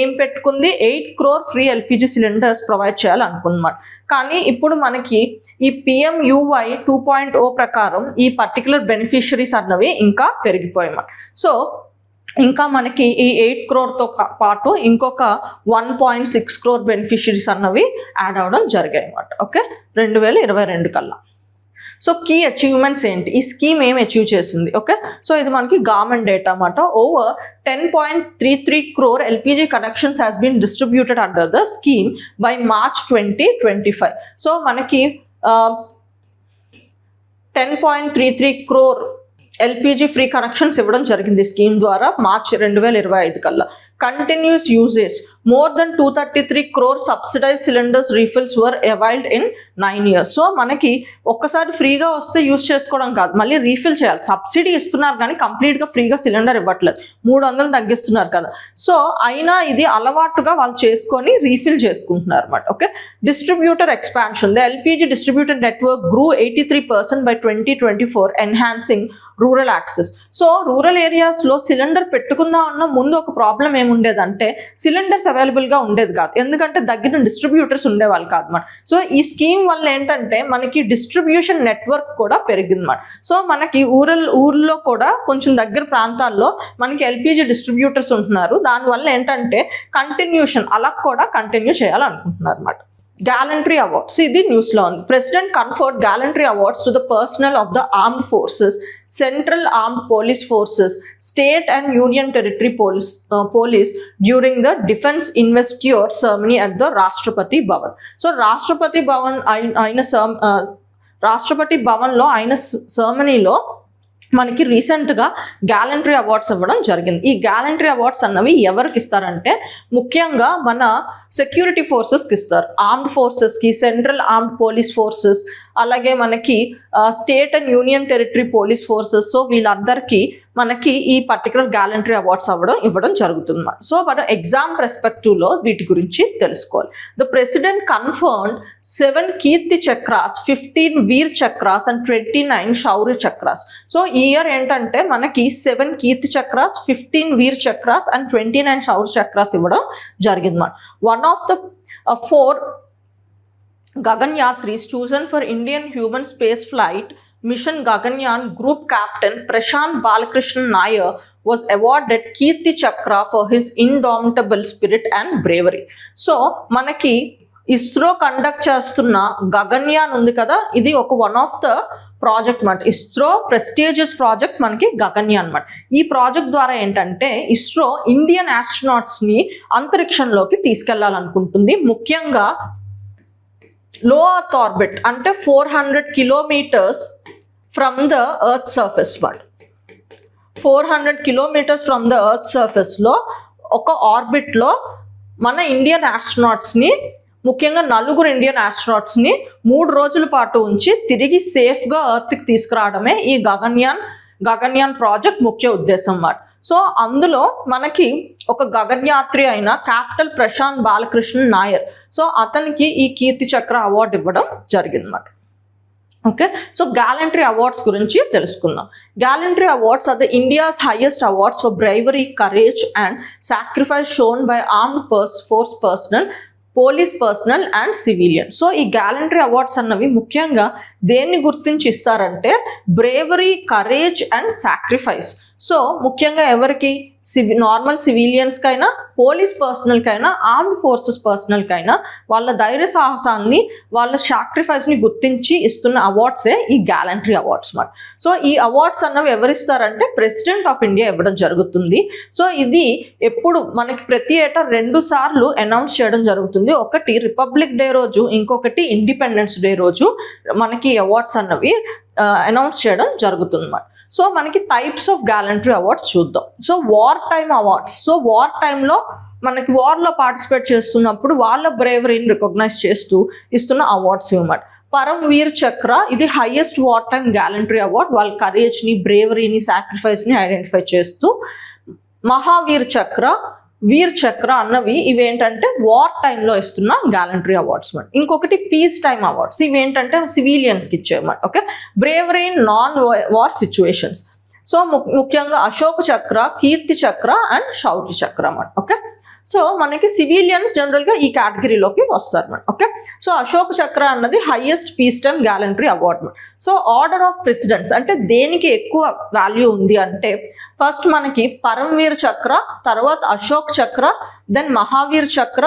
ఏం పెట్టుకుంది, 8 crore free LPG cylinders provide చేయాలనుకున్నమాట. కానీ ఇప్పుడు మనకి ఈ PMUY 2.0 ప్రకారం ఈ పర్టికులర్ బెనిఫిషరీస్ అన్నవి ఇంకా పెరిగిపోయాయి. సో ఇంకా మనకి ఈ 8 crore పాటు ఇంకొక 1.6 crore బెనిఫిషరీస్ అన్నవి యాడ్ అవ్వడం జరిగాయి అన్నమాట. ఓకే, 2022 కల్లా. సో కీ అచీవ్మెంట్స్ ఏంటి, ఈ స్కీమ్ ఏం అచీవ్ చేసింది? ఓకే, సో ఇది మనకి గవర్నమెంట్ డేటా అన్నమాట. Over 10.33 crore LPG connections has been distributed under the scheme by March 2025. So మనకి 10.33 crore LPG ఫ్రీ కనెక్షన్స్ ఇవ్వడం జరిగింది స్కీమ్ ద్వారా మార్చ్ 2025 కల్లా. Continuous uses more than 233 crore subsidise cylinders refills were availed in 9 years. So మనకి ఒక్కసారి ఫ్రీగా వస్తే యూజ్ చేసుకోవడం కాదు, మళ్ళీ రీఫిల్ చేయాలి. సబ్సిడీ ఇస్తున్నారు కానీ కంప్లీట్గా ఫ్రీగా సిలిండర్ ఇవ్వట్లేదు, 300 తగ్గిస్తున్నారు కదా. సో అయినా ఇది అలవాటుగా వాళ్ళు చేసుకొని రీఫిల్ చేసుకుంటున్నారు అన్నమాట. Okay, distributor expansion. The LPG distributor network grew 83% by 2024, enhancing rural access. So rural ఏరియాస్లో సిలిండర్ పెట్టుకుందాం అన్న ముందు ఒక ప్రాబ్లం ఏముండేదంటే సిలిండర్స్ అవైలబుల్గా ఉండేది కాదు, ఎందుకంటే దగ్గర డిస్ట్రిబ్యూటర్స్ ఉండేవాళ్ళు కాదు అన్నమాట. సో ఈ స్కీమ్ వల్ల ఏంటంటే మనకి డిస్ట్రిబ్యూషన్ నెట్వర్క్ కూడా పెరిగిందన్నమాట. సో మనకి ఊర్లో కూడా కొంచెం దగ్గర ప్రాంతాల్లో మనకి LPG డిస్ట్రిబ్యూటర్స్ ఉంటున్నారు. దానివల్ల ఏంటంటే కంటిన్యూషన్ అలా కూడా కంటిన్యూ చేయాలనుకుంటున్నారు అన్నమాట. Gallantry Awards. ఇది న్యూస్లో ఉంది. President conferred Gallantry Awards to the personnel of the armed forces, Central Armed Police Forces, State and Union Territory Police during the Defense Investiture ceremony at the Rashtrapati Bhavan. So Rashtrapati Bhavan రాష్ట్రపతి భవన్లో అయిన సెరమనీలో మనకి రీసెంట్గా గ్యాలంటరీ అవార్డ్స్ ఇవ్వడం జరిగింది. ఈ గ్యాలంటరీ అవార్డ్స్ అన్నవి ఎవరికి ఇస్తారంటే ముఖ్యంగా మన సెక్యూరిటీ ఫోర్సెస్కి ఇస్తారు. ఆర్మ్డ్ ఫోర్సెస్కి, సెంట్రల్ ఆర్మ్డ్ పోలీస్ ఫోర్సెస్, అలాగే మనకి state and union territory police forces. So వీళ్ళందరికీ మనకి ఈ పర్టికులర్ గ్యాలంటరీ అవార్డ్స్ ఇవ్వడం జరుగుతుంది. సో మన ఎగ్జామ్ పర్స్పెక్టివ్లో వీటి గురించి తెలుసుకోవాలి. The president confirmed 7 Kirti Chakras, 15 Vir Chakras and 29 Shaurya Chakras. So ఈ ఇయర్ ఏంటంటే మనకి 7 కీర్తి చక్రాస్, 15 వీర్ చక్రాస్ అండ్ 29 శౌర్య చక్రాస్ ఇవ్వడం జరిగింది. One of the 4 Gaganyatris chosen for Indian human space flight mission Gaganyaan Group Captain Prashant Balakrishnan Nair was awarded Kirti Chakra for his indomitable spirit and bravery. So మనకి ఇస్రో కండక్ట్ చేస్తున్న గగన్యాన్ ఉంది కదా, ఇది ఒక వన్ ఆఫ్ ద ప్రాజెక్ట్ అన్నమాట. ఇస్రో ప్రెస్టీజియస్ ప్రాజెక్ట్ మనకి గగన్యాన్ అన్నమాట. ఈ ప్రాజెక్ట్ ద్వారా ఏంటంటే ఇస్రో ఇండియన్ ఆస్ట్రోనాట్స్ని అంతరిక్షంలోకి తీసుకెళ్లాలనుకుంటుంది. ముఖ్యంగా లో ఎర్త్ ఆర్బిట్ అంటే 400 kilometers from the earth surface. 400 kilometers from the earth సర్ఫేస్లో ఒక ఆర్బిట్లో మన ఇండియన్ ఆస్ట్రోనాట్స్ని, ముఖ్యంగా 4 ఇండియన్ ఆస్ట్రోనాట్స్ని 3 రోజుల పాటు ఉంచి తిరిగి సేఫ్గా ఎర్త్కి తీసుకురావడమే ఈ గగన్యాన్ ప్రాజెక్ట్ ముఖ్య ఉద్దేశం అన్నమాట. సో అందులో మనకి ఒక గగన్యాత్రి అయిన క్యాప్టెన్ ప్రశాంత్ బాలకృష్ణన్ నాయర్, సో అతనికి ఈ కీర్తి చక్ర అవార్డు ఇవ్వడం జరిగిందన్నమాట. ఓకే, సో గ్యాలంటరీ అవార్డ్స్ గురించి తెలుసుకుందాం. Gallantry awards are the India's highest awards for bravery, courage and sacrifice shown by armed force personnel, police personnel and civilian. So ఈ గ్యాలంటరీ అవార్డ్స్ అన్నవి ముఖ్యంగా దేన్ని గుర్తించి ఇస్తారంటే bravery, courage and sacrifice. So ముఖ్యంగా ఎవరికి, నార్మల్ సివిలియన్స్కైనా, పోలీస్ పర్సనల్కైనా, ఆర్మ్డ్ ఫోర్సెస్ పర్సనల్కైనా వాళ్ళ ధైర్య సాహసాన్ని, వాళ్ళ సాక్రిఫైస్ని గుర్తించి ఇస్తున్న అవార్డ్సే ఈ గ్యాలంటరీ అవార్డ్స్ మాట. సో ఈ అవార్డ్స్ అన్నవి ఎవరిస్తారంటే ప్రెసిడెంట్ ఆఫ్ ఇండియా ఇవ్వడం జరుగుతుంది. సో ఇది ఎప్పుడు మనకి ప్రతి ఏటా 2 సార్లు అనౌన్స్ చేయడం జరుగుతుంది. ఒకటి రిపబ్లిక్ డే రోజు, ఇంకొకటి ఇండిపెండెన్స్ డే రోజు మనకి అవార్డ్స్ అన్నవి అనౌన్స్ చేయడం జరుగుతుంది అన్నమాట. సో మనకి టైప్స్ ఆఫ్ గ్యాలంటరీ అవార్డ్స్ చూద్దాం. So war time awards. So war టైంలో మనకి వార్లో పార్టిసిపేట్ చేస్తున్నప్పుడు వాళ్ళ బ్రేవరీని రికగ్నైజ్ చేస్తూ ఇస్తున్న అవార్డ్స్ ఇవ్వమాట. పరమ్వీర్ చక్ర, ఇది highest war time gallantry award. వాళ్ళ కరేజ్ని, బ్రేవరీని, సాక్రిఫైస్ని ఐడెంటిఫై చేస్తూ మహావీర్ చక్ర, వీర్ చక్ర అన్నవి ఇవేంటంటే వార్ టైంలో ఇస్తున్న గ్యాలంటరీ అవార్డ్స్ మాట. ఇంకొకటి పీస్ టైమ్ అవార్డ్స్, ఇవేంటంటే సివిలియన్స్కి ఇచ్చేయమాట. Okay, bravery in non war situations. So ముఖ్యంగా అశోక్ చక్ర, కీర్తి చక్ర అండ్ శౌర్య చక్ర అన్నమాట. ఓకే, సో మనకి సివిలియన్స్ జనరల్గా ఈ కేటగిరీలోకి వస్తారు అన్నమాట. ఓకే, సో అశోక్ చక్ర అన్నది highest peacetime gallantry award. So order of presidents అంటే దేనికి ఎక్కువ వాల్యూ ఉంది అంటే ఫస్ట్ మనకి పరమ్వీర్ చక్ర, తర్వాత అశోక్ చక్ర, దెన్ మహావీర్ చక్ర,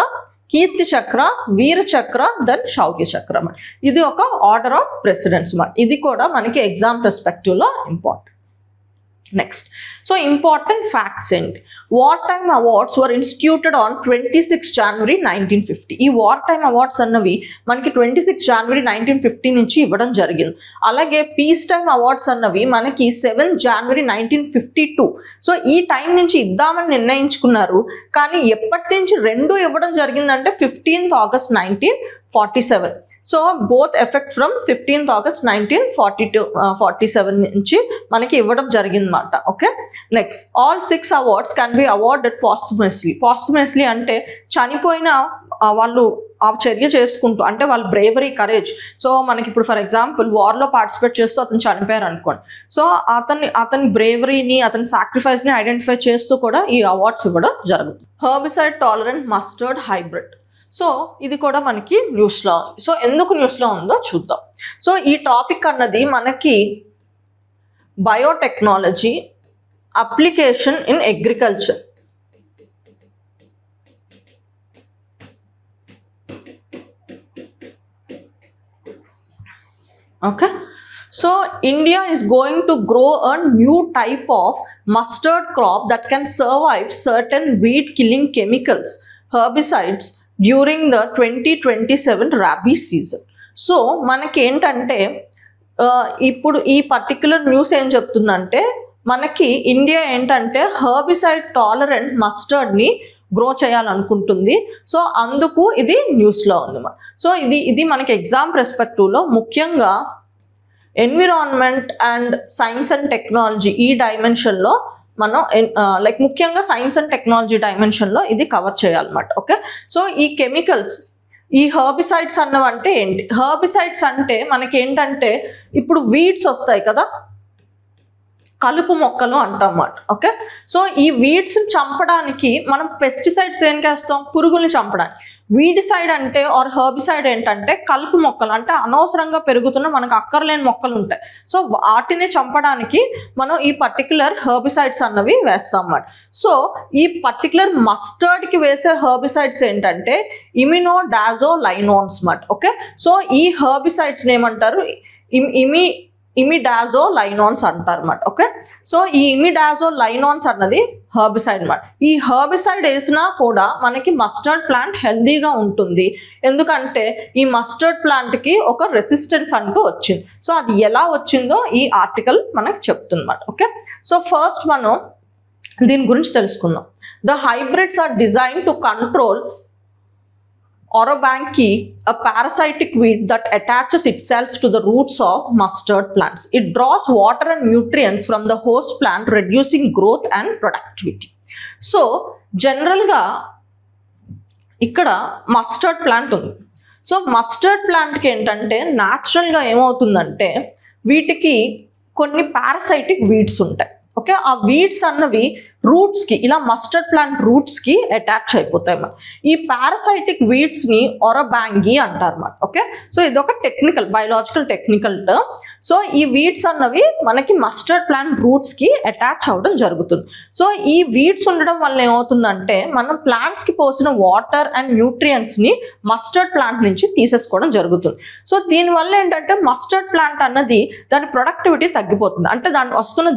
కీర్తి చక్ర, వీర చక్ర, దెన్ శౌర్య చక్ర. ఇది ఒక ఆర్డర్ ఆఫ్ ప్రెసిడెంట్స్. ఇది కూడా మనకి ఎగ్జామ్ పర్స్పెక్టివ్లో important. Next, so important facts ఏంటి? War time awards were instituted on 26 January 1950. ఈ వార్ టైమ్ అవార్డ్స్ అన్నవి మనకి 26 జనవరి 1950 నుంచి ఇవ్వడం జరిగింది. అలాగే పీస్ టైమ్ అవార్డ్స్ అన్నవి మనకి 7 జనవరి 1952. సో ఈ టైం నుంచి ఇద్దామని నిర్ణయించుకున్నారు, కానీ ఎప్పటి నుంచి రెండు ఇవ్వడం జరిగిందంటే 15th August 1947. So both effect from 15th August 1947 నుంచి మనకి ఇవ్వడం జరిగిందన్నమాట. Okay, next, all 6 awards can be awarded posthumously. Posthumously అంటే చనిపోయిన వాళ్ళు ఆ చర్య చేసుకుంటూ, అంటే వాళ్ళ బ్రేవరీ, కరేజ్. సో మనకి ఇప్పుడు ఫర్ ఎగ్జాంపుల్ వార్లో పార్టిసిపేట్ చేస్తూ అతను చనిపోయారు అనుకోండి, సో అతని బ్రేవరీని, అతని సాక్రిఫైస్ని ఐడెంటిఫై చేస్తూ కూడా ఈ అవార్డ్స్ ఇవ్వడం జరుగుతుంది. Herbicide tolerant mustard hybrid. So ఇది కూడా మనకి న్యూస్లో ఉంది. సో ఎందుకు న్యూస్లో ఉందో చూద్దాం. సో ఈ టాపిక్ అన్నది మనకి biotechnology application in agriculture. Okay, so India is going to grow a new type of mustard crop that can survive certain weed killing chemicals, herbicides during the 2027 rabi season. So మనకేంటంటే ఇప్పుడు ఈ పర్టిక్యులర్ న్యూస్ ఏం చెప్తుందంటే మనకి ఇండియా ఏంటంటే హెర్బిసైడ్ టాలరెంట్ మస్టర్డ్ని గ్రో చేయాలనుకుంటుంది. సో అందుకు ఇది న్యూస్లో ఉంది. సో ఇది మనకి ఎగ్జామ్ పర్స్పెక్టివ్లో ముఖ్యంగా environment and science and technology ఈ డైమెన్షన్లో మనం లైక్ ముఖ్యంగా సైన్స్ అండ్ టెక్నాలజీ డైమెన్షన్లో ఇది కవర్ చేయాలన్నమాట. ఓకే, సో ఈ కెమికల్స్, ఈ హెర్బిసైడ్స్ అన్నవంటే ఏంటి? హెర్బిసైడ్స్ అంటే మనకి ఏంటంటే ఇప్పుడు వీడ్స్ వస్తాయి కదా, కలుపు మొక్కలు అంటాం అన్నమాట. ఓకే, సో ఈ వీడ్స్ని చంపడానికి మనం పెస్టిసైడ్స్ దేనికి వేస్తాం? పురుగుల్ని చంపడానికి. వీడిసైడ్ అంటే ఆర్ హెర్బిసైడ్ ఏంటంటే కలుపు మొక్కలు, అంటే అనవసరంగా పెరుగుతున్న మనకు అక్కర్లేని మొక్కలు ఉంటాయి. సో వాటిని చంపడానికి మనం ఈ పర్టికులర్ హెర్బిసైడ్స్ అన్నవి వేస్తాం అన్నమాట. సో ఈ పర్టికులర్ మస్టర్డ్కి వేసే హెర్బిసైడ్స్ ఏంటంటే ఇమినోడాజోలైనోన్స్ అన్నమాట. ఓకే, సో ఈ హెర్బిసైడ్స్ని ఏమంటారు? ఇమిడాజోలైనాన్స్ అంటారు అన్నమాట. ఓకే, సో ఈ ఇమిడాజోలైనాన్స్ అన్నది హెర్బిసైడ్ అన్నమాట. ఈ హెర్బిసైడ్ వేసినా కూడా మనకి మస్టర్డ్ ప్లాంట్ హెల్దీగా ఉంటుంది, ఎందుకంటే ఈ మస్టర్డ్ ప్లాంట్కి ఒక రెసిస్టెన్స్ అంటూ వచ్చింది. సో అది ఎలా వచ్చిందో ఈ ఆర్టికల్ మనకు చెప్తుంది అన్నమాట. ఓకే, సో ఫస్ట్ మనం దీని గురించి తెలుసుకుందాం. The hybrids are design to control Orobanche, a parasitic weed that attaches itself to the roots of mustard plants. It draws water and nutrients from the host plant, reducing growth and productivity. So, generalga ikkada mustard plant undi. So, mustard plant ki entante natural ga emavutundante వీటికి కొన్ని parasitic weeds ఉంటాయి. ఓకే, ఆ వీడ్స్ అన్నవి రూట్స్కి, ఇలా మస్టర్డ్ ప్లాంట్ రూట్స్కి అటాచ్ అయిపోతాయి అన్నమాట. ఈ పారాసైటిక్ వీడ్స్ని ఒరబాంగి అంటారు అన్నమాట. ఓకే, సో ఇది ఒక technical, biological technical term. So ఈ వీడ్స్ అన్నవి మనకి మస్టర్డ్ ప్లాంట్ రూట్స్కి అటాచ్ అవ్వడం జరుగుతుంది. సో ఈ వీడ్స్ ఉండడం వల్ల ఏమవుతుందంటే మనం ప్లాంట్స్కి పోసిన వాటర్ అండ్ న్యూట్రియంట్స్ని మస్టర్డ్ ప్లాంట్ నుంచి తీసేసుకోవడం జరుగుతుంది. సో దీనివల్ల ఏంటంటే మస్టర్డ్ ప్లాంట్ అన్నది దాని ప్రొడక్టివిటీ తగ్గిపోతుంది, అంటే దాని వస్తున్న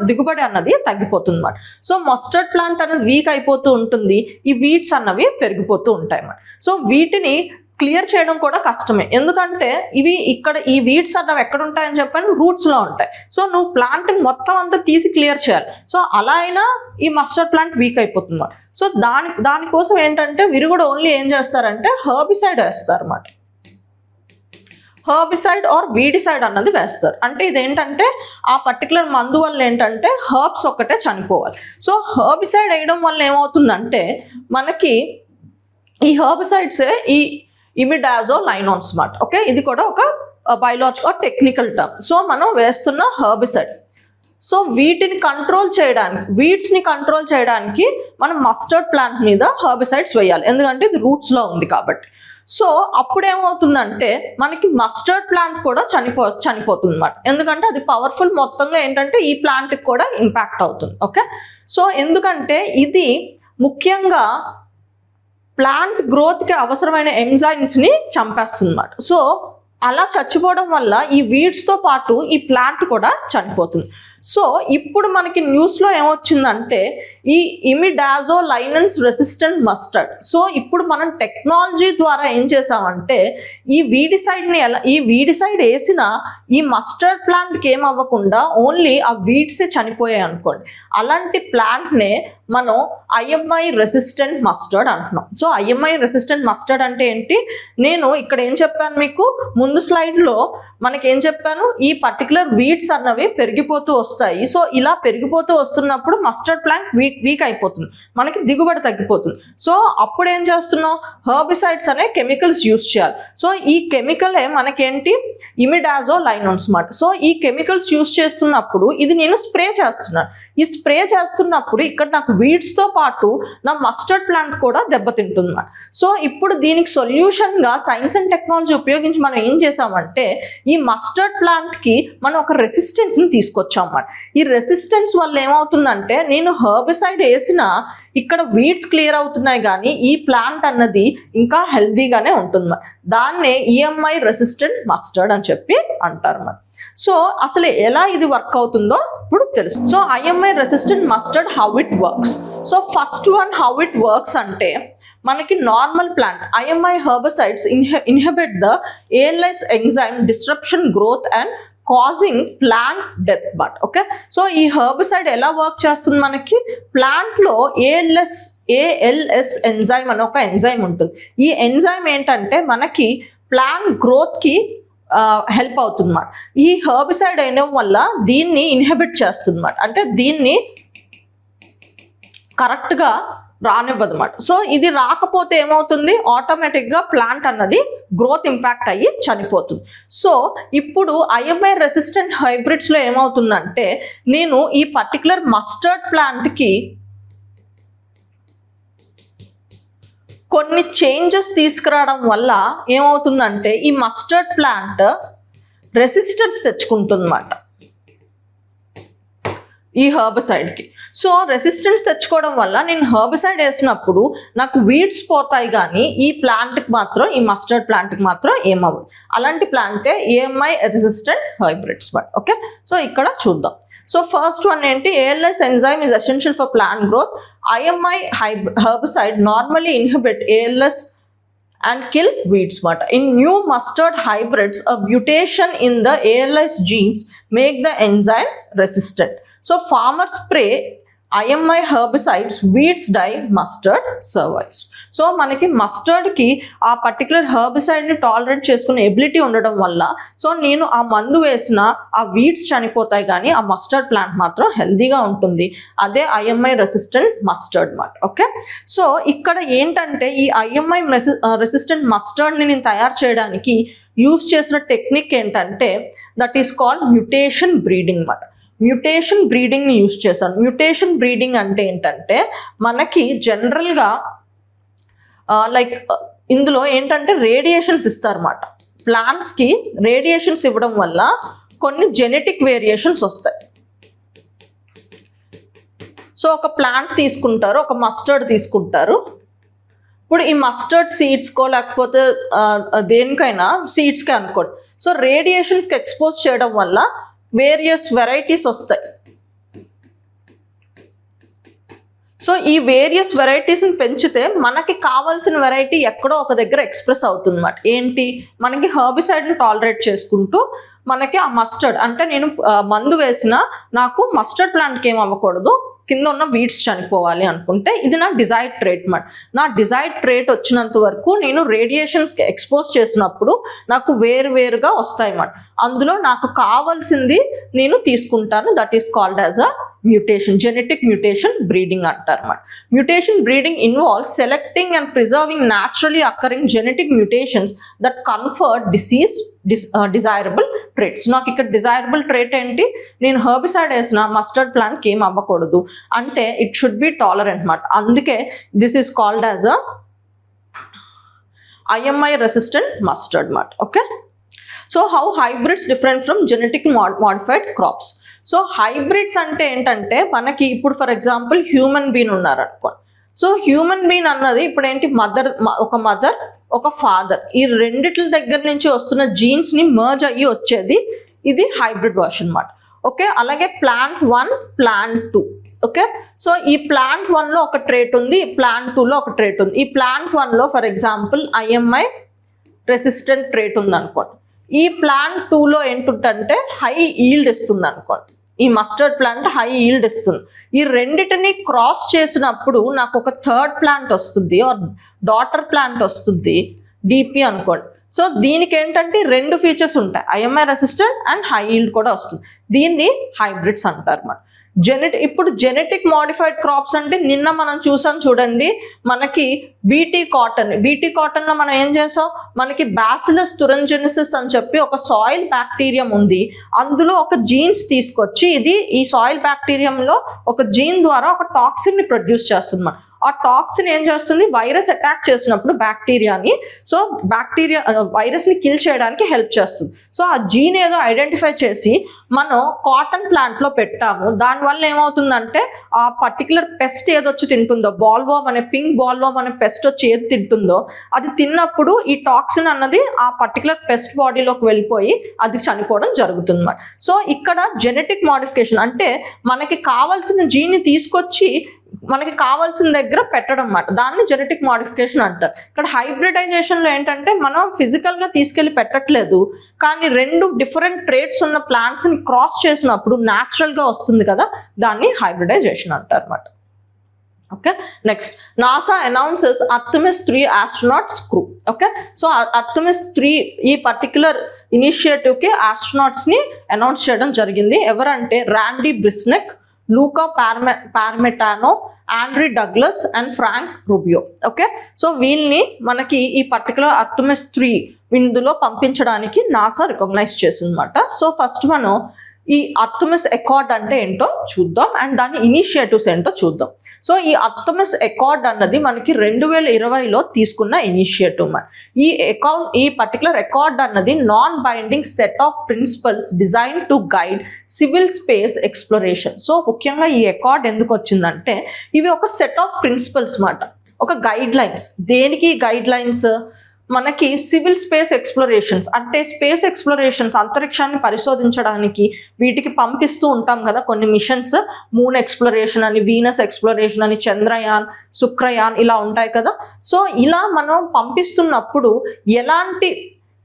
దిగుబడి అన్నది తగ్గిపోతుంది అన్నమాట. సో మస్టర్డ్ ప్లాంట్ అనేది వీక్ అయిపోతూ ఉంటుంది, ఈ వీడ్స్ అన్నవి పెరిగిపోతూ ఉంటాయి అన్నమాట. సో వీటిని క్లియర్ చేయడం కూడా కష్టమే, ఎందుకంటే ఇవి ఇక్కడ ఈ వీడ్స్ అన్నవి ఎక్కడ ఉంటాయని చెప్పాను, రూట్స్లో ఉంటాయి. సో నువ్వు ప్లాంట్ని మొత్తం అంతా తీసి క్లియర్ చేయాలి. సో అలా అయినా ఈ మస్టర్డ్ ప్లాంట్ వీక్ అయిపోతుంది. సో దానికోసం ఏంటంటే వీరు కూడా ఓన్లీ ఏం చేస్తారంటే హెర్బిసైడ్ వేస్తారు అన్నమాట. హర్బిసైడ్ ఆర్ వీడిసైడ్ అన్నది వేస్తారు. అంటే ఇదేంటంటే ఆ పర్టికులర్ మందు వల్ల ఏంటంటే హర్బ్స్ ఒక్కటే చనిపోవాలి. సో హర్బిసైడ్ వేయడం వల్ల ఏమవుతుందంటే మనకి ఈ హర్బిసైడ్సే ఈ ఇమిడాజోలైనోన్స్ మాట. ఓకే, ఇది కూడా ఒక బయోలాజికల్ టెక్నికల్ టర్మ్. సో మనం వేస్తున్న హర్బిసైడ్. సో వీటిని కంట్రోల్ చేయడానికి, వీడ్స్ని కంట్రోల్ చేయడానికి మనం మస్టర్డ్ ప్లాంట్ మీద హర్బిసైడ్స్ వేయాలి, ఎందుకంటే ఇది రూట్స్లో ఉంది కాబట్టి. సో అప్పుడు ఏమవుతుందంటే మనకి మస్టర్డ్ ప్లాంట్ కూడా చనిపోతుంది అన్నమాట, ఎందుకంటే అది పవర్ఫుల్ మొత్తంగా ఏంటంటే ఈ ప్లాంట్కి కూడా ఇంపాక్ట్ అవుతుంది. ఓకే, సో ఎందుకంటే ఇది ముఖ్యంగా ప్లాంట్ గ్రోత్కి అవసరమైన ఎంజైమ్స్ని చంపేస్తుంది అన్నమాట. సో అలా చచ్చిపోవడం వల్ల ఈ వీడ్స్తో పాటు ఈ ప్లాంట్ కూడా చనిపోతుంది. సో ఇప్పుడు మనకి న్యూస్లో ఏమొచ్చిందంటే ఈ ఇమిడాజోలైనన్స్ రెసిస్టెంట్ మస్టర్డ్. సో ఇప్పుడు మనం టెక్నాలజీ ద్వారా ఏం చేసామంటే ఈ వీడిసైడ్ వేసిన ఈ మస్టర్డ్ ప్లాంట్కి ఏం అవ్వకుండా ఓన్లీ ఆ వీడ్సే చనిపోయాయి అనుకోండి. అలాంటి ప్లాంట్నే మనం ఐఎంఐ రెసిస్టెంట్ మస్టర్డ్ అంటున్నాం. సో ఐఎంఐ రెసిస్టెంట్ మస్టర్డ్ అంటే ఏంటి, నేను ఇక్కడ ఏం చెప్పాను మీకు ముందు స్లైడ్లో మనకేం చెప్పాను, ఈ పర్టికులర్ వీడ్స్ అన్నవి పెరిగిపోతూ వస్తాయి. సో ఇలా పెరిగిపోతూ వస్తున్నప్పుడు మస్టర్డ్ ప్లాంట్ వీక్ అయిపోతుంది, మనకి దిగుబడి తగ్గిపోతుంది. సో అప్పుడు ఏం చేస్తున్నాం, హర్బిసైడ్స్ అనే కెమికల్స్ యూస్ చేయాలి. సో ఈ కెమికలే మనకేంటి ఇమిడాజోలైనోన్స్ మాట. సో ఈ కెమికల్స్ యూస్ చేస్తున్నప్పుడు ఇది నేను స్ప్రే చేస్తున్నాను. ఈ స్ప్రే చేస్తున్నప్పుడు ఇక్కడ నాకు వీడ్స్తో పాటు నా మస్టర్డ్ ప్లాంట్ కూడా దెబ్బతింటుంది. సో ఇప్పుడు దీనికి సొల్యూషన్గా సైన్స్ అండ్ టెక్నాలజీ ఉపయోగించి మనం ఏం చేసామంటే ఈ మస్టర్డ్ ప్లాంట్కి మనం ఒక రెసిస్టెన్స్ని తీసుకొచ్చాం అన్నమాట. ఈ రెసిస్టెన్స్ వల్ల ఏమవుతుందంటే నేను హర్బిసైడ్ వేసినా ఇక్కడ వీడ్స్ క్లియర్ అవుతున్నాయి కానీ ఈ ప్లాంట్ అన్నది ఇంకా హెల్దీగానే ఉంటుంది. దాన్నే ఈఎంఐ రెసిస్టెంట్ మస్టర్డ్ అని చెప్పి అంటారు అన్నమాట. సో అసలు ఎలా ఇది వర్క్ అవుతుందో ఇప్పుడు తెలుసు. So IMI resistant mustard how it works. So first one how it works అంటే మనకి normal plant IMI herbicides inhibit the ALS enzyme disruption growth and causing plant death but. Okay, so ఈ హెర్బిసైడ్ ఎలా వర్క్ చేస్తుంది, మనకి ప్లాంట్లో ALS ఎంజైమ్ అనే ఒక ఎంజైమ్ ఉంటుంది. ఈ ఎంజైమ్ ఏంటంటే మనకి ప్లాంట్ గ్రోత్కి హెల్ప్ అవుతుంది అన్నమాట. ఈ హెర్బిసైడ్ వేయడం వల్ల దీన్ని ఇన్హిబిట్ చేస్తుంది అన్నమాట, అంటే దీన్ని కరెక్ట్గా రానివ్వదు అన్నమాట. సో ఇది రాకపోతే ఏమవుతుంది, ఆటోమేటిక్గా ప్లాంట్ అన్నది గ్రోత్ ఇంపాక్ట్ అయ్యి చనిపోతుంది. సో ఇప్పుడు ఐఎంఐ రెసిస్టెంట్ హైబ్రిడ్స్లో ఏమవుతుందంటే నేను ఈ పర్టికులర్ మస్టర్డ్ ప్లాంట్కి కొన్ని చేంజెస్ తీసుకురావడం వల్ల ఏమవుతుందంటే ఈ మస్టర్డ్ ప్లాంట్ రెసిస్టెన్స్ తెచ్చుకుంటుందన్నమాట ఈ హెర్బిసైడ్కి. సో రెసిస్టెన్స్ తెచ్చుకోవడం వల్ల నేను హెర్బిసైడ్ వేసినప్పుడు నాకు వీడ్స్ పోతాయి కానీ ఈ ప్లాంట్కి మాత్రం, ఈ మస్టర్డ్ ప్లాంట్కి మాత్రం ఏమవ్వదు. అలాంటి ప్లాంటే IMI resistant hybrids but. Okay, so ఇక్కడ చూద్దాం. సో ఫస్ట్ వన్ ఏంటి, ALS enzyme is essential for plant growth. IMI herbicide normally inhibit ALS and kill weeds. But in new mustard hybrids, a mutation in the ALS genes make the enzyme resistant. So farmers spray IMI herbicides, weeds die, mustard survives. So మనకి మస్టర్డ్కి ఆ పర్టికులర్ హెర్బిసైడ్ని టాలరేట్ చేసుకునే ఎబిలిటీ ఉండడం వల్ల సో నేను ఆ మందు వేసిన ఆ వీడ్స్ చనిపోతాయి కానీ ఆ మస్టర్డ్ ప్లాంట్ మాత్రం హెల్దీగా ఉంటుంది. అదే IMI రెసిస్టెంట్ మస్టర్డ్ మాట. ఓకే, సో ఇక్కడ ఏంటంటే ఈ IMI రెసిస్టెంట్ మస్టర్డ్ని నేను తయారు చేయడానికి యూస్ చేసిన టెక్నిక్ ఏంటంటే that is called mutation breeding మాట. మ్యుటేషన్ బ్రీడింగ్ని యూస్ చేశాను. మ్యుటేషన్ బ్రీడింగ్ అంటే ఏంటంటే మనకి జనరల్గా లైక్ ఇందులో ఏంటంటే రేడియేషన్స్ ఇస్తారన్నమాట. ప్లాంట్స్కి రేడియేషన్స్ ఇవ్వడం వల్ల కొన్ని జెనెటిక్ వేరియేషన్స్ వస్తాయి. సో ఒక ప్లాంట్ తీసుకుంటారు, ఒక మస్టర్డ్ తీసుకుంటారు. ఇప్పుడు ఈ మస్టర్డ్ సీడ్స్కో లేకపోతే దేనికైనా సీడ్స్కే అనుకోండి. సో రేడియేషన్స్కి ఎక్స్పోజ్ చేయడం వల్ల వేరియస్ వెరైటీస్ వస్తాయి. సో ఈ వేరియస్ వెరైటీస్ని పెంచితే మనకి కావాల్సిన వెరైటీ ఎక్కడో ఒక దగ్గర ఎక్స్ప్రెస్ అవుతుంది అన్నమాట. ఏంటి, మనకి హెర్బిసైడ్ని టాలరేట్ చేసుకుంటూ మనకి ఆ మస్టర్డ్ అంటే నేను మందు వేసిన నాకు మస్టర్డ్ ప్లాంట్కి ఏం అవ్వకూడదు, కింద ఉన్న వీడ్స్ చనిపోవాలి అనుకుంటే ఇది నా డిజైర్డ్ ట్రేట్ మాట. నా డిజైర్డ్ ట్రేట్ వచ్చినంత వరకు నేను రేడియేషన్స్కి ఎక్స్పోజ్ చేసినప్పుడు నాకు వేరుగా వస్తాయి అన్నమాట. అందులో నాకు కావాల్సింది నేను తీసుకుంటాను. That is called as a mutation. Genetic mutation breeding అంటారు అన్నమాట. Mutation breeding involves selecting and preserving naturally occurring genetic mutations that confer desirable traits. నాకు ఇక్కడ డిజైరబుల్ ట్రేట్ ఏంటి, నేను హెర్బిసైడ్ వేసిన మస్టర్డ్ ప్లాంట్కి ఏం అవ్వకూడదు అంటే ఇట్ షుడ్ బి టాలరెంట్ అన్నమాట. అందుకే this is called as a IMI resistant mustard మాట. Okay, so how hybrids different from genetic modified crops. So hybrids అంటే ఏంటంటే మనకి ఇప్పుడు ఫర్ ఎగ్జాంపుల్ హ్యూమన్ బీన్ ఉన్నారు అనుకోండి. సో హ్యూమన్ బీన్ అన్నది ఇప్పుడు ఏంటి, ఒక మదర్ ఒక ఫాదర్, ఈ రెండిట్ల దగ్గర నుంచి వస్తున్న జీన్స్ని మర్జ్ అయ్యి వచ్చేది ఇది హైబ్రిడ్ వర్షన్ అన్నమాట. ఓకే, అలాగే ప్లాంట్ 1 ప్లాంట్ 2. ఓకే, సో ఈ ప్లాంట్ 1లో ఒక ట్రేట్ ఉంది, ప్లాంట్ 2లో ఒక ట్రేట్ ఉంది. ఈ ప్లాంట్ 1లో for example IMI resistant trait ఉంది అనుకోండి. ఈ ప్లాంట్ 2లో ఏంటంటే హై ఈల్డ్ ఇస్తుంది అనుకోండి. ఈ మస్టర్డ్ ప్లాంట్ హై ఈల్డ్ ఇస్తుంది. ఈ రెండిటిని క్రాస్ చేసినప్పుడు నాకు ఒక థర్డ్ ప్లాంట్ వస్తుంది ఆర్ డాటర్ ప్లాంట్ వస్తుంది, DP అనుకోండి. సో దీనికి ఏంటంటే 2 ఫీచర్స్ ఉంటాయి, IMI resistant and high yield కూడా వస్తుంది. దీన్ని హైబ్రిడ్స్ అంటారు అన్నమాట. ఇప్పుడు జెనెటిక్ మోడిఫైడ్ క్రాప్స్ అంటే నిన్న మనం చూసాం చూడండి, మనకి బీటీ కాటన్లో మనం ఏం చేసాం, మనకి బ్యాసిలస్ తురంజెనిసిస్ అని చెప్పి ఒక సాయిల్ బ్యాక్టీరియం ఉంది. అందులో ఒక జీన్స్ తీసుకొచ్చి ఈ సాయిల్ బ్యాక్టీరియంలో ఒక జీన్ ద్వారా ఒక టాక్సిన్ని ప్రొడ్యూస్ చేస్తుంది అన్నమాట. ఆ టాక్సిన్ ఏం చేస్తుంది, వైరస్ అటాక్ చేసినప్పుడు బ్యాక్టీరియాని, సో వైరస్ని కిల్ చేయడానికి హెల్ప్ చేస్తుంది. సో ఆ జీన్ ఏదో ఐడెంటిఫై చేసి మనం కాటన్ ప్లాంట్లో పెట్టాము. దానివల్ల ఏమవుతుందంటే ఆ పర్టికులర్ పెస్ట్ ఏదొచ్చి తింటుందో, బాల్వామ్ అనే పింక్ బాల్వామ్ అనే పెస్ట్ వచ్చి ఏది తింటుందో అది తిన్నప్పుడు ఈ టాక్సిన్ అన్నది ఆ పర్టికులర్ పెస్ట్ బాడీలోకి వెళ్ళిపోయి అది చనిపోవడం జరుగుతుంది అన్నమాట. సో ఇక్కడ జెనెటిక్ మోడిఫికేషన్ అంటే మనకి కావాల్సిన జీన్ని తీసుకొచ్చి మనకి కావాల్సిన దగ్గర పెట్టడం అన్నమాట. దాన్ని జెనెటిక్ మోడిఫికేషన్ అంటారు. ఇక్కడ హైబ్రిడైజేషన్లో ఏంటంటే మనం ఫిజికల్గా తీసుకెళ్ళి పెట్టట్లేదు, కానీ 2 డిఫరెంట్ ట్రేట్స్ ఉన్న ప్లాంట్స్ని క్రాస్ చేసినప్పుడు న్యాచురల్గా వస్తుంది కదా, దాన్ని హైబ్రిడైజేషన్ అంటారు అన్నమాట. Okay, next NASA announces Artemis 3 astronauts crew. Okay, so Artemis 3 ఈ పర్టికులర్ ఇనిషియేటివ్కి ఆస్ట్రోనాట్స్ని అనౌన్స్ చేయడం జరిగింది. ఎవరంటే Randy Bresnik, Luca Parmitano, Andre Douglas and Frank Rubio. Okay, so వీళ్ళని మనకి ఈ పర్టికులర్ ఆర్టెమిస్ 3 ఇందులో పంపించడానికి నాసా రికగ్నైజ్ చేసింది అన్నమాట. సో ఫస్ట్ మనం ఈ ఆర్టెమిస్ అకార్డ్ అంటే ఏంటో చూద్దాం అండ్ దాని ఇనిషియేటివ్స్ ఏంటో చూద్దాం. సో ఈ ఆర్టెమిస్ అకార్డ్ అన్నది మనకి 2020లో తీసుకున్న ఇనిషియేటివ్. ఈ పర్టికులర్ అకార్డ్ అన్నది non binding set of principles design to guide civil space exploration. So ముఖ్యంగా ఈ అకార్డ్ ఎందుకు వచ్చిందంటే ఇవి ఒక సెట్ ఆఫ్ ప్రిన్సిపల్స్ మాట, ఒక గైడ్ లైన్స్. దేనికి గైడ్ లైన్స్, మనకి సివిల్ స్పేస్ ఎక్స్ప్లోరేషన్స్ అంటే స్పేస్ ఎక్స్ప్లోరేషన్స్, అంతరిక్షాన్ని పరిశోధించడానికి వీటికి పంపిస్తూ ఉంటాం కదా కొన్ని మిషన్స్, మూన్ ఎక్స్ప్లోరేషన్ అని, వీనస్ ఎక్స్ప్లోరేషన్ అని, చంద్రయాన్, శుక్రయాన్ ఇలా ఉంటాయి కదా. సో ఇలా మనం పంపిస్తున్నప్పుడు ఎలాంటి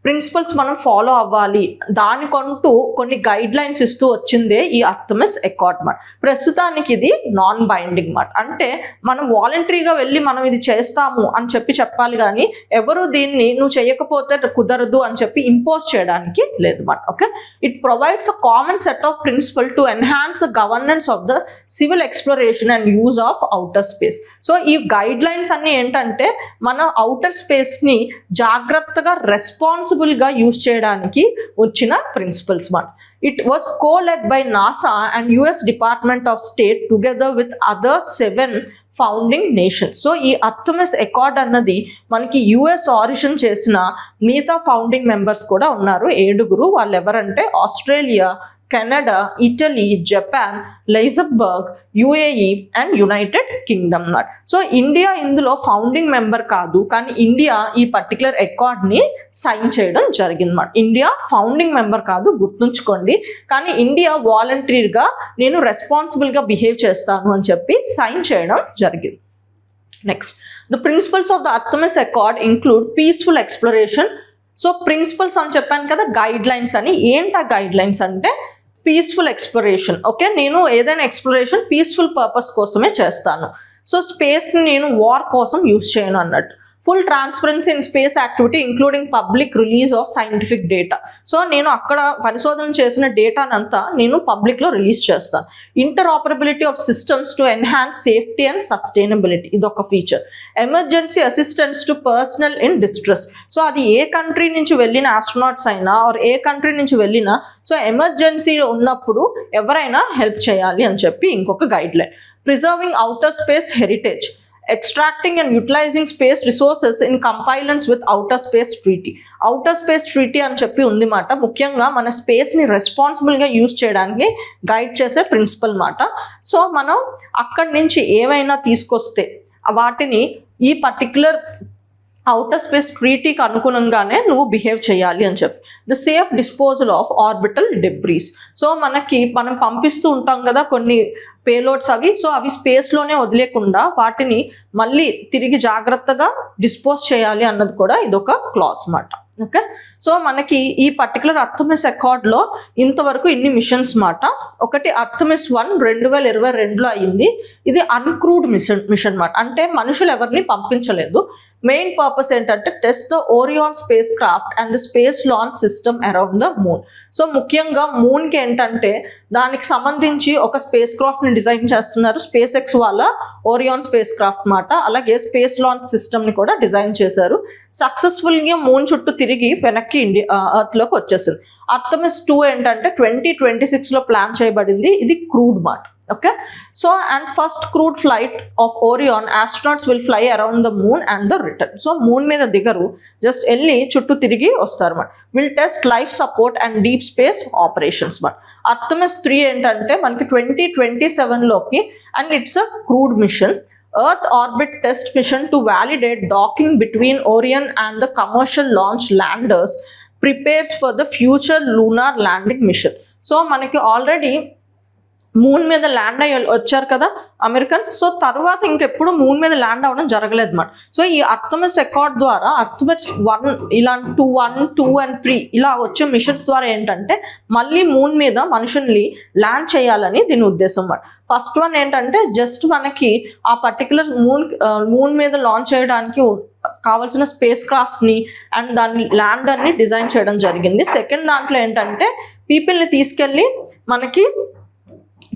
ప్రిన్సిపల్స్ మనం ఫాలో అవ్వాలి దానికంటూ కొన్ని గైడ్ లైన్స్ ఇస్తూ వచ్చిందే ఈ ఆర్టెమిస్ అకార్డ్ మాట. ప్రస్తుతానికి ఇది నాన్ బైండింగ్ మాట, అంటే మనం వాలంటరీగా వెళ్ళి మనం ఇది చేస్తాము అని చెప్పాలి, కానీ ఎవరు దీన్ని నువ్వు చేయకపోతే కుదరదు అని చెప్పి ఇంపోజ్ చేయడానికి లేదు మాట. Okay, it provides a common set of principle to enhance the governance of the civil exploration and use of outer space. So ఈ గైడ్ లైన్స్ అన్ని ఏంటంటే మన అవుటర్ స్పేస్ని జాగ్రత్తగా రెస్పాన్సిబుల్గా యూజ్ చేయడానికి వచ్చిన ప్రిన్సిపల్స్ మాట. It was co-led by NASA and US Department of State together with other 7 founding nations. So ఈ ఆర్టెమిస్ అకార్డ్ అన్నది మనకి US ఆరిజిన్ చేసిన మిగతా ఫౌండింగ్ మెంబర్స్ కూడా ఉన్నారు, 7. వాళ్ళు ఎవరంటే Australia, Canada, Italy, Japan, Luxembourg, UAE and United Kingdom అన్నమాట. సో ఇండియా ఇందులో ఫౌండింగ్ మెంబర్ కాదు, కానీ ఇండియా ఈ పర్టికులర్ అకార్డ్ని సైన్ చేయడం జరిగింది అన్నమాట. ఇండియా ఫౌండింగ్ మెంబర్ కాదు, గుర్తుంచుకోండి, కానీ ఇండియా వాలంటరీగా నేను రెస్పాన్సిబుల్గా బిహేవ్ చేస్తాను అని చెప్పి సైన్ చేయడం జరిగింది. Next, the principles of the Artemis accord include peaceful exploration. So principles అని చెప్పాను కదా, గైడ్ లైన్స్ అని. ఏంటి ఆ గైడ్ లైన్స్ అంటే పీస్ఫుల్ ఎక్స్ప్లోరేషన్. ఓకే, నేను ఏదైనా ఎక్స్ప్లోరేషన్ పీస్ఫుల్ పర్పస్ కోసమే చేస్తాను. సో స్పేస్ని నేను వార్ కోసం యూజ్ చేయను అన్నట్టు. Full transparency in space activity including public release of scientific data. So నేను అక్కడ పరిశోధన చేసిన డేటానంతా నేను పబ్లిక్లో రిలీజ్ చేస్తాను. Interoperability of systems to enhance safety and sustainability, ఇదొక feature. Emergency assistance to personnel in distress. So అది ఏ కంట్రీ నుంచి వెళ్ళిన ఆస్ట్రోనాట్స్ అయినా ఆర్ ఏ కంట్రీ నుంచి వెళ్ళినా సో ఎమర్జెన్సీ ఉన్నప్పుడు ఎవరైనా హెల్ప్ చేయాలి అని చెప్పి ఇంకొక guide line. Preserving outer space heritage, extracting and utilizing space resources in compliance with outer space treaty. outer space treaty అని చెప్పి ఉంది మాట. ముఖ్యంగా మన స్పేస్ని రెస్పాన్సిబుల్గా యూజ్ చేయడానికి గైడ్ చేసే ప్రిన్సిపల్ మాట. సో మనం అక్కడి నుంచి ఏమైనా తీసుకొస్తే వాటిని ఈ పర్టిక్యులర్ అవుటర్ స్పేస్ ట్రీటీకి అనుగుణంగానే నువ్వు బిహేవ్ చేయాలి అని చెప్పి. The safe disposal of orbital debris. So మనం పంపిస్తూ ఉంటాం కదా కొన్ని పేలోడ్స్ అవి. సో అవి స్పేస్లోనే వదిలేకుండా వాటిని మళ్ళీ తిరిగి జాగ్రత్తగా డిస్పోజ్ చేయాలి అన్నది కూడా ఇదొక క్లాస్ మాట. ఓకే, సో మనకి ఈ పర్టికులర్ ఆర్టెమిస్ అకార్డ్లో ఇంతవరకు ఇన్ని మిషన్స్ మాట. ఒకటి ఆర్టెమిస్ 1 2022లో అయ్యింది. ఇది అన్క్రూడ్ మిషన్ మాట, అంటే మనుషులు ఎవరిని పంపించలేదు. మెయిన్ పర్పస్ ఏంటంటే test the Orion spacecraft and the space launch system around the moon. So ముఖ్యంగా మూన్కి ఏంటంటే దానికి సంబంధించి ఒక స్పేస్ క్రాఫ్ట్ని డిజైన్ చేస్తున్నారు. స్పేస్ ఎక్స్ వాళ్ళ ఓరియాన్ స్పేస్ క్రాఫ్ట్ మాట. అలాగే స్పేస్ లాంచ్ సిస్టమ్ని కూడా డిజైన్ చేశారు. సక్సెస్ఫుల్గా మూన్ చుట్టూ తిరిగి వెనక్కి ఎర్త్లోకి వచ్చేసింది. ఆర్టెమిస్ 2 ఏంటంటే 2026లో ప్లాన్ చేయబడింది. ఇది క్రూడ్ మాట. Okay, so and first crewed flight of Orion astronauts will fly around the moon and the return. So moon మీద దిగరు, జస్ట్ వెళ్ళి చుట్టూ తిరిగి వస్తారు మాట. Will test life support and deep space operations మాట. ఆర్టెమిస్ 3 ఏంటంటే మనకి 2027లోకి and it's a crewed mission. Earth orbit test mission to validate docking between Orion and the commercial launch landers prepares for the future lunar landing mission. So మనకి ఆల్రెడీ మూన్ మీద ల్యాండ్ అయ్యి వచ్చారు కదా అమెరికన్స్. సో తర్వాత ఇంకెప్పుడు మూన్ మీద ల్యాండ్ అవ్వడం జరగలేదు అన్నమాట. సో ఈ ఆర్టెమిస్ అకార్డ్ ద్వారా ఆర్టెమిస్ 1 ఇలా 1, 2 and 3 ఇలా వచ్చే మిషన్స్ ద్వారా ఏంటంటే మళ్ళీ మూన్ మీద మనుషుల్ని ల్యాండ్ చేయాలని దీని ఉద్దేశం అన్నమాట. ఫస్ట్ వన్ ఏంటంటే జస్ట్ మనకి ఆ పర్టికులర్ మూన్ మీద లాంచ్ చేయడానికి కావాల్సిన స్పేస్ క్రాఫ్ట్ని అండ్ దాని ల్యాండర్ని డిజైన్ చేయడం జరిగింది. సెకండ్ దాంట్లో ఏంటంటే పీపుల్ని తీసుకెళ్ళి మనకి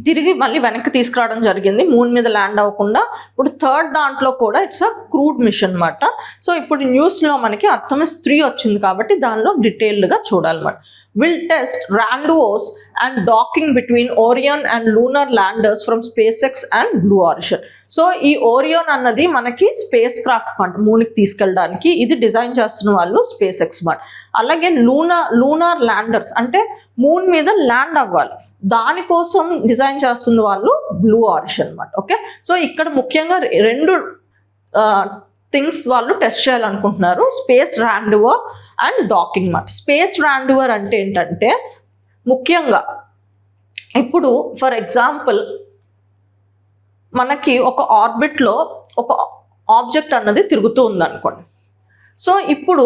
తిరిగి మళ్ళీ వెనక్కి తీసుకురావడం జరిగింది మూన్ మీద ల్యాండ్ అవ్వకుండా. ఇప్పుడు థర్డ్ దాంట్లో కూడా ఇట్స్ అ క్రూడ్ మిషన్ అన్నమాట. సో ఇప్పుడు న్యూస్లో మనకి ఆర్టెమిస్ 3 వచ్చింది కాబట్టి దానిలో డీటెయిల్డ్గా చూడాలన్నమాట. will test randos and docking between Orion and lunar landers from SpaceX and Blue Origin. So ఈ ఓరియోన్ అన్నది మనకి స్పేస్ క్రాఫ్ట్ మాట మూన్కి తీసుకెళ్ళడానికి. ఇది డిజైన్ చేస్తున్న వాళ్ళు స్పేస్ ఎక్స్ మాట. అలాగే లూనార్ ల్యాండర్స్ అంటే మూన్ మీద ల్యాండ్ అవ్వాలి, దానికోసం డిజైన్ చేస్తున్న వాళ్ళు బ్లూ ఆరిజిన్ అనమాట. ఓకే, సో ఇక్కడ ముఖ్యంగా 2 థింగ్స్ వాళ్ళు టెస్ట్ చేయాలనుకుంటున్నారు, స్పేస్ రాండోవర్ అండ్ డాకింగ్ మాట. స్పేస్ రాండోవర్ అంటే ఏంటంటే ముఖ్యంగా ఇప్పుడు ఫర్ ఎగ్జాంపుల్ మనకి ఒక ఆర్బిట్లో ఒక ఆబ్జెక్ట్ అన్నది తిరుగుతూ ఉందనుకోండి. సో ఇప్పుడు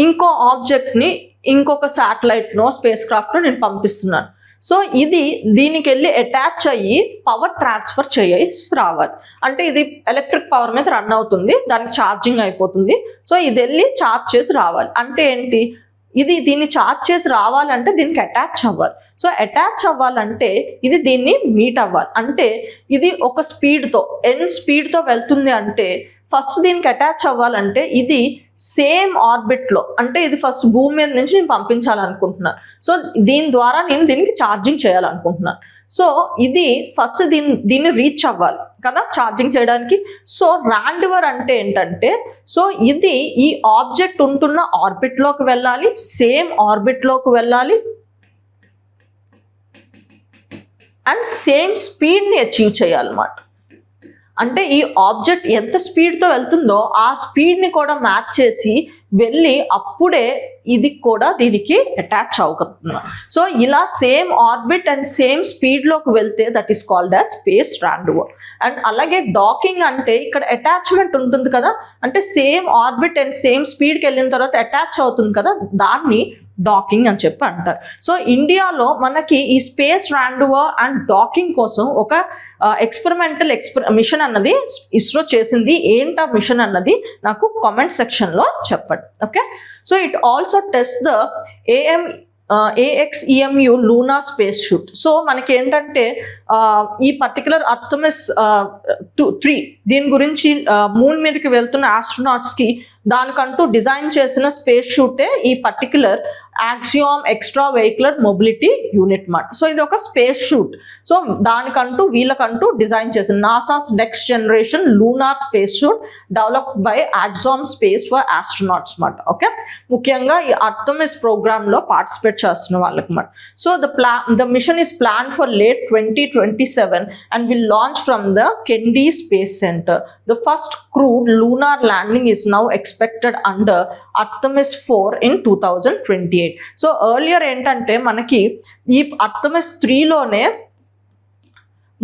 ఇంకో ఆబ్జెక్ట్ని ఇంకొక శాటిలైట్నో స్పేస్ క్రాఫ్ట్నో నేను పంపిస్తున్నాను. సో ఇది దీనికి వెళ్ళి అటాచ్ అయ్యి పవర్ ట్రాన్స్ఫర్ చేసి రావాలి. అంటే ఇది ఎలక్ట్రిక్ పవర్ మీద రన్ అవుతుంది, దానికి ఛార్జింగ్ అయిపోతుంది. సో ఇది వెళ్ళి ఛార్జ్ చేసి రావాలి. అంటే ఏంటి, ఇది దీన్ని ఛార్జ్ చేసి రావాలంటే దీనికి అటాచ్ అవ్వాలి. సో అటాచ్ అవ్వాలంటే ఇది దీన్ని మీట్ అవ్వాలి. అంటే ఇది ఒక స్పీడ్తో స్పీడ్తో వెళ్తుంది. అంటే ఫస్ట్ దీనికి అటాచ్ అవ్వాలంటే ఇది సేమ్ ఆర్బిట్లో, అంటే ఇది ఫస్ట్ భూమి మీద నుంచి నేను పంపించాలనుకుంటున్నాను. సో దీని ద్వారా నేను దీనికి ఛార్జింగ్ చేయాలనుకుంటున్నాను. సో ఇది ఫస్ట్ దీన్ని రీచ్ అవ్వాలి కదా ఛార్జింగ్ చేయడానికి. సో రాండోవర్ అంటే ఏంటంటే సో ఇది ఈ ఆబ్జెక్ట్ ఉంటున్న ఆర్బిట్లోకి వెళ్ళాలి, సేమ్ ఆర్బిట్లోకి వెళ్ళాలి అండ్ సేమ్ స్పీడ్ని అచీవ్ చేయాలన్నమాట. అంటే ఈ ఆబ్జెక్ట్ ఎంత స్పీడ్తో వెళ్తుందో ఆ స్పీడ్ని కూడా మ్యాచ్ చేసి వెళ్ళి అప్పుడే ఇది కూడా దీనికి అటాచ్ అవుతుంది. సో ఇలా సేమ్ ఆర్బిట్ అండ్ సేమ్ స్పీడ్లోకి వెళ్తే that is called as space rendezvous. And అలాగే డాకింగ్ అంటే ఇక్కడ అటాచ్మెంట్ ఉంటుంది కదా, అంటే సేమ్ ఆర్బిట్ అండ్ సేమ్ స్పీడ్కి వెళ్ళిన తర్వాత అటాచ్ అవుతుంది కదా, దాన్ని డాకింగ్ అని చెప్పి అంటారు. సో ఇండియాలో మనకి ఈ స్పేస్ ర్యాండోవర్ అండ్ డాకింగ్ కోసం ఒక ఎక్స్పెరిమెంటల్ మిషన్ అన్నది ఇస్రో చేసింది. ఏంటా మిషన్ అన్నది నాకు కామెంట్ సెక్షన్లో చెప్పండి. Okay, so it also test the AXEMU Luna space suit. So మనకి ఏంటంటే ఈ పర్టికులర్ ఆర్టెమిస్ 3 దీని గురించి మూన్ మీదకి వెళ్తున్న ఆస్ట్రోనాట్స్కి దానికంటూ డిజైన్ చేసిన స్పేస్ షూటే ఈ particular Axiom extra vehicular mobility unit మాట. సో ఇది ఒక స్పేస్ షూట్. సో దానికంటూ వీళ్ళకంటూ డిజైన్ చేసిన NASA's next generation lunar space suit developed by Axiom space for astronauts మాట. ఓకే, ముఖ్యంగా ఈ ఆర్టెమిస్ ప్రోగ్రామ్లో పార్టిసిపేట్ చేస్తున్న వాళ్ళకి మాట. So the mission is plan for late 2027 and will launch from the Kennedy Space Center. The first crewed lunar landing is now expected under Artemis 4 in 2028. So earlier ఏంటంటే మనకి ఈ Artemis 3లోనే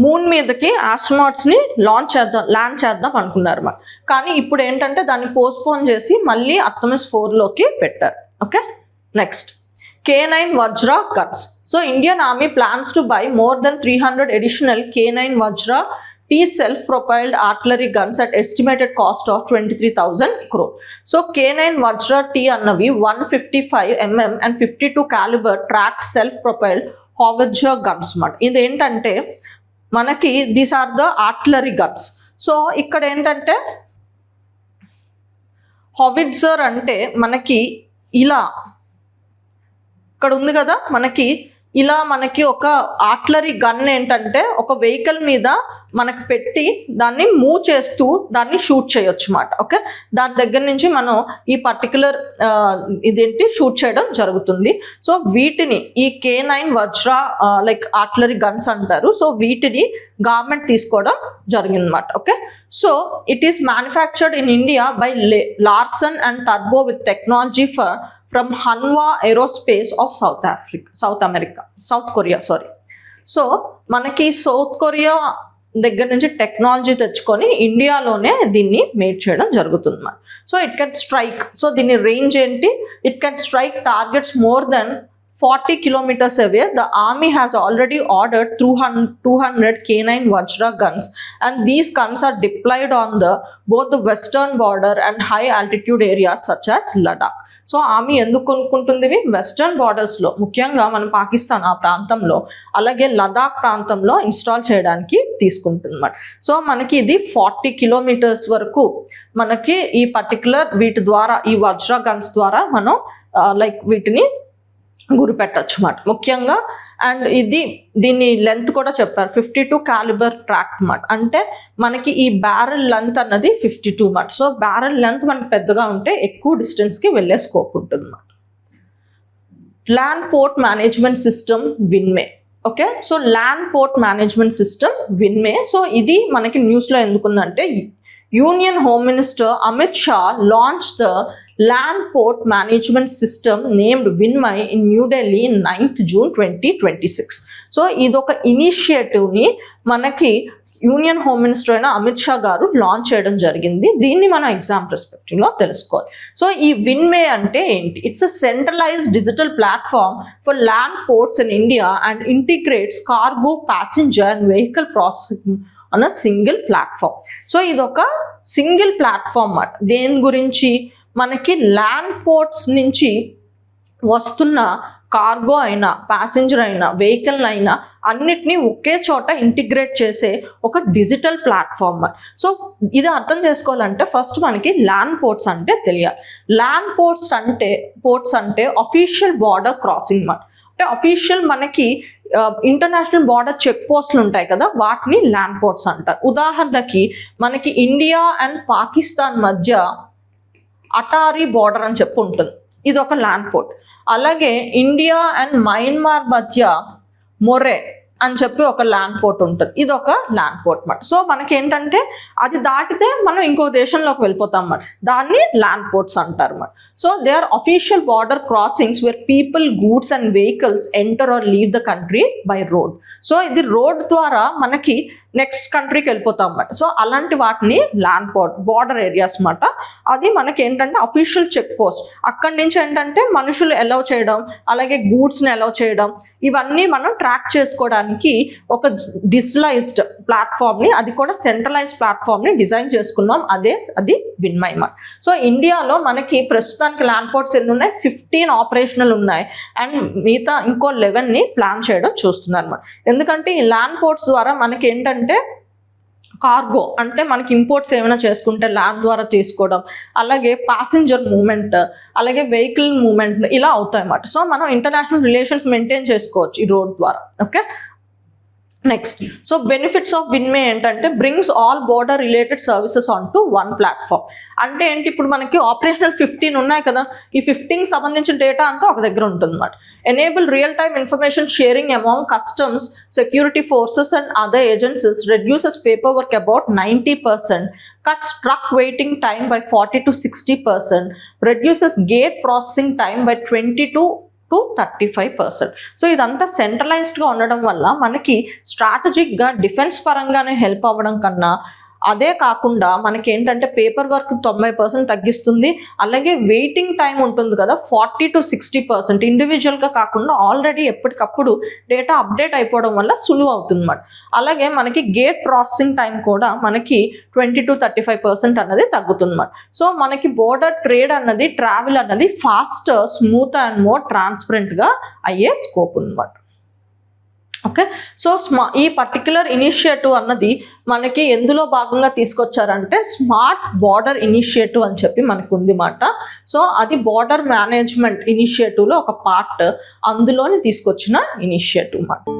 మూన్ మీదకి ఆస్ట్రోనాట్స్ని ల్యాండ్ చేద్దాం అనుకున్నారు మరి. కానీ ఇప్పుడు ఏంటంటే దాన్ని పోస్ట్పోన్ చేసి మళ్ళీ Artemis 4లోకి పెట్టారు. Okay, next K9 Vajra guns. So Indian Army plans to buy more than 300 additional K9 Vajra T self-propelled artillery guns at estimated cost of 23,000 crore. So K9 Vajra T అన్నవి 155 mm and 52 caliber tracked self-propelled howitzer guns మాట. ఇది ఏంటంటే మనకి these are the artillery guns. So ఇక్కడ ఏంటంటే howitzer అంటే మనకి ఇలా ఇక్కడ ఉంది కదా, మనకి ఒక ఆర్టిలరీ గన్ ఏంటంటే ఒక వెహికల్ మీద మనకు పెట్టి దాన్ని మూవ్ చేస్తూ దాన్ని షూట్ చేయొచ్చు మాట. ఓకే, దాని దగ్గర నుంచి మనం ఈ పర్టికులర్ షూట్ చేయడం జరుగుతుంది. సో వీటిని ఈ K9 Vajra like artillery guns అంటారు. సో వీటిని గవర్నమెంట్ తీసుకోవడం జరిగిందన్నమాట. Okay, so it is manufactured in India by Larson and turbo with technology from Hanwha Aerospace of South Korea. So మనకి సౌత్ కొరియా దగ్గర నుంచి టెక్నాలజీ తెచ్చుకొని ఇండియాలోనే దీన్ని మేడ్ చేయడం జరుగుతుంది అన్నమాట. So it can strike, so దీని రేంజ్ ఏంటి, it can strike targets more than 40 kilometers away. The army has already ordered 200 K9 Vajra guns, and these guns are deployed on both the western border and high altitude areas such as Ladakh. So ఆమె ఎందుకు కొనుక్కుంటుంది? వెస్టర్న్ బార్డర్స్లో, ముఖ్యంగా మన పాకిస్తాన్ ఆ ప్రాంతంలో, అలాగే లదాఖ్ ప్రాంతంలో ఇన్స్టాల్ చేయడానికి తీసుకుంటుంది అన్నమాట. సో మనకి ఇది 40 kilometers వరకు మనకి ఈ పర్టికులర్ వీటి ద్వారా, ఈ వజ్రా గన్స్ ద్వారా మనం లైక్ వీటిని గురిపెట్టచ్చు అన్నమాట ముఖ్యంగా. అండ్ దీని లెంత్ కూడా చెప్పారు, 52 caliber ట్రాక్ అన్నమాట. అంటే మనకి ఈ బ్యారెల్ లెంత్ అన్నది 52 అన్నమాట. సో బ్యారెల్ లెంత్ మనకి పెద్దగా ఉంటే ఎక్కువ డిస్టెన్స్కి వెళ్ళే స్కోప్ ఉంటుంది అన్నమాట. ల్యాండ్ పోర్ట్ మేనేజ్మెంట్ సిస్టమ్ విన్మే. Okay, so land port management system విన్మే. సో ఇది మనకి న్యూస్లో ఎందుకుందంటే union home minister Amit Shah launch the Land Port Management System named Vinmay in New Delhi in 9th June 2026. So ఇదొక ఇనిషియేటివ్ని మనకి యూనియన్ హోమ్ మినిస్టర్ అయిన అమిత్ షా గారు లాంచ్ చేయడం జరిగింది. దీన్ని మనం ఎగ్జామ్ పర్స్పెక్టివ్లో తెలుసుకోవాలి. సో ఈ విన్మే అంటే ఏంటి? It's a centralised digital platform for land ports in India and integrates cargo, passenger and vehicle processing on a single platform. So ఇదొక సింగిల్ ప్లాట్ఫామ్ అన్నమాట. దేని గురించి? మనకి ల్యాండ్ పోర్ట్స్ నుంచి వస్తున్న కార్గో అయినా, ప్యాసింజర్ అయినా, వెహికల్ అయినా అన్నిటినీ ఒకే చోట ఇంటిగ్రేట్ చేసే ఒక డిజిటల్ ప్లాట్ఫామ్. సో ఇది అర్థం చేసుకోవాలంటే ఫస్ట్ మనకి ల్యాండ్ పోర్ట్స్ అంటే తెలియాలి. ల్యాండ్ పోర్ట్స్ అంటే అఫీషియల్ బార్డర్ క్రాసింగ్ అంటే అఫీషియల్ మనకి ఇంటర్నేషనల్ బార్డర్ చెక్ పోస్టులు ఉంటాయి కదా, వాటిని ల్యాండ్ పోర్ట్స్ అంటారు. ఉదాహరణకి మనకి ఇండియా అండ్ పాకిస్తాన్ మధ్య అటారీ బార్డర్ అని చెప్పి ఉంటుంది, ఇది ఒక ల్యాండ్ పోర్ట్. అలాగే ఇండియా అండ్ మయన్మార్ మధ్య మొరే అని చెప్పి ఒక ల్యాండ్ పోర్ట్ ఉంటుంది. ఇది ఒక ల్యాండ్ పోర్ట్ అన్నమాట. సో మనకి ఏంటంటే అది దాటితే మనం ఇంకో దేశంలోకి వెళ్ళిపోతాం అన్నమాట. దాన్ని ల్యాండ్ పోర్ట్స్ అంటారు అన్నమాట. So they are official border crossings where people, goods and vehicles enter or leave the country by road. So ఇది రోడ్ ద్వారా మనకి నెక్స్ట్ కంట్రీకి వెళ్ళిపోతాం అన్నమాట. సో అలాంటి వాటిని ల్యాండ్ పోర్ట్, బార్డర్ ఏరియాస్ అన్నమాట. అది మనకి ఏంటంటే అఫీషియల్ చెక్ పోస్ట్. అక్కడి నుంచి ఏంటంటే మనుషులు అలౌ చేయడం, అలాగే గూడ్స్ని అలౌ చేయడం, ఇవన్నీ మనం ట్రాక్ చేసుకోవడానికి ఒక డిజిటలైజ్డ్ ప్లాట్ఫామ్ని, అది కూడా సెంట్రలైజ్డ్ ప్లాట్ఫామ్ని డిజైన్ చేసుకున్నాం. అది విన్మయ్ మార్ట్. సో ఇండియాలో మనకి ప్రస్తుతానికి ల్యాండ్ పోర్ట్స్ ఎన్ని ఉన్నాయి? 15 ఆపరేషనల్ ఉన్నాయి. అండ్ మిగతా ఇంకో 11ని ప్లాన్ చేయడం చూస్తున్నారు అన్నమాట. ఎందుకంటే ఈ ల్యాండ్ పోర్ట్స్ ద్వారా మనకి ఏంటంటే కార్గో అంటే మనకి ఇంపోర్ట్స్ ఏమైనా చేసుకుంటే ల్యాండ్ ద్వారా తీసుకోవడం, అలాగే ప్యాసింజర్ మూవ్మెంట్, అలాగే వెహికల్ మూవ్మెంట్ ఇలా అవుతాయి అన్నమాట. సో మనం ఇంటర్నేషనల్ రిలేషన్స్ మెయింటైన్ చేసుకోవచ్చు ఈ రోడ్ ద్వారా. Okay, next. So benefits of విన్మే ఏంటంటే brings all border related services on to one platform. అంటే ఏంటి, ఇప్పుడు మనకి ఆపరేషనల్ 15 ఉన్నాయి కదా, ఈ 15కి సంబంధించిన డేటా అంతా ఒక దగ్గర ఉంటుంది అన్నమాట. Enable real time information sharing among customs, security forces and other agencies, reduces paper work about 90%, cuts truck waiting time by 40 to 60%, reduces gate processing time by 22 to 35%. So ఇదంతా సెంట్రలైజ్డ్గా ఉండడం వల్ల మనకి స్ట్రాటజిక్గా డిఫెన్స్ పరంగానే హెల్ప్ అవ్వడం కన్నా, అదే కాకుండా మనకి ఏంటంటే పేపర్ వర్క్ 90% తగ్గిస్తుంది. అలాగే వెయిటింగ్ టైం ఉంటుంది కదా 40 to 60%, ఇండివిజువల్గా కాకుండా ఆల్రెడీ ఎప్పటికప్పుడు డేటా అప్డేట్ అయిపోవడం వల్ల సులువు అవుతుంది అన్నమాట. అలాగే మనకి గేట్ ప్రాసెసింగ్ టైం కూడా మనకి 20 to 35% అన్నది తగ్గుతుంది అన్నమాట. సో మనకి బోర్డర్ ట్రేడ్ అన్నది, ట్రావెల్ అన్నది ఫాస్ట్, స్మూత్ అండ్ మోర్ ట్రాన్స్పరెంట్గా అయ్యే స్కోప్ ఉందన్నమాట. ఓకే, సో ఈ పర్టిక్యులర్ ఇనిషియేటివ్ అన్నది మనకి ఎందులో భాగంగా తీసుకొచ్చారంటే స్మార్ట్ బార్డర్ ఇనిషియేటివ్ అని చెప్పి మనకు ఉంది మాట. సో అది బార్డర్ మేనేజ్మెంట్ ఇనిషియేటివ్లో ఒక పార్ట్, అందులోని తీసుకొచ్చిన ఇనిషియేటివ్ మాట.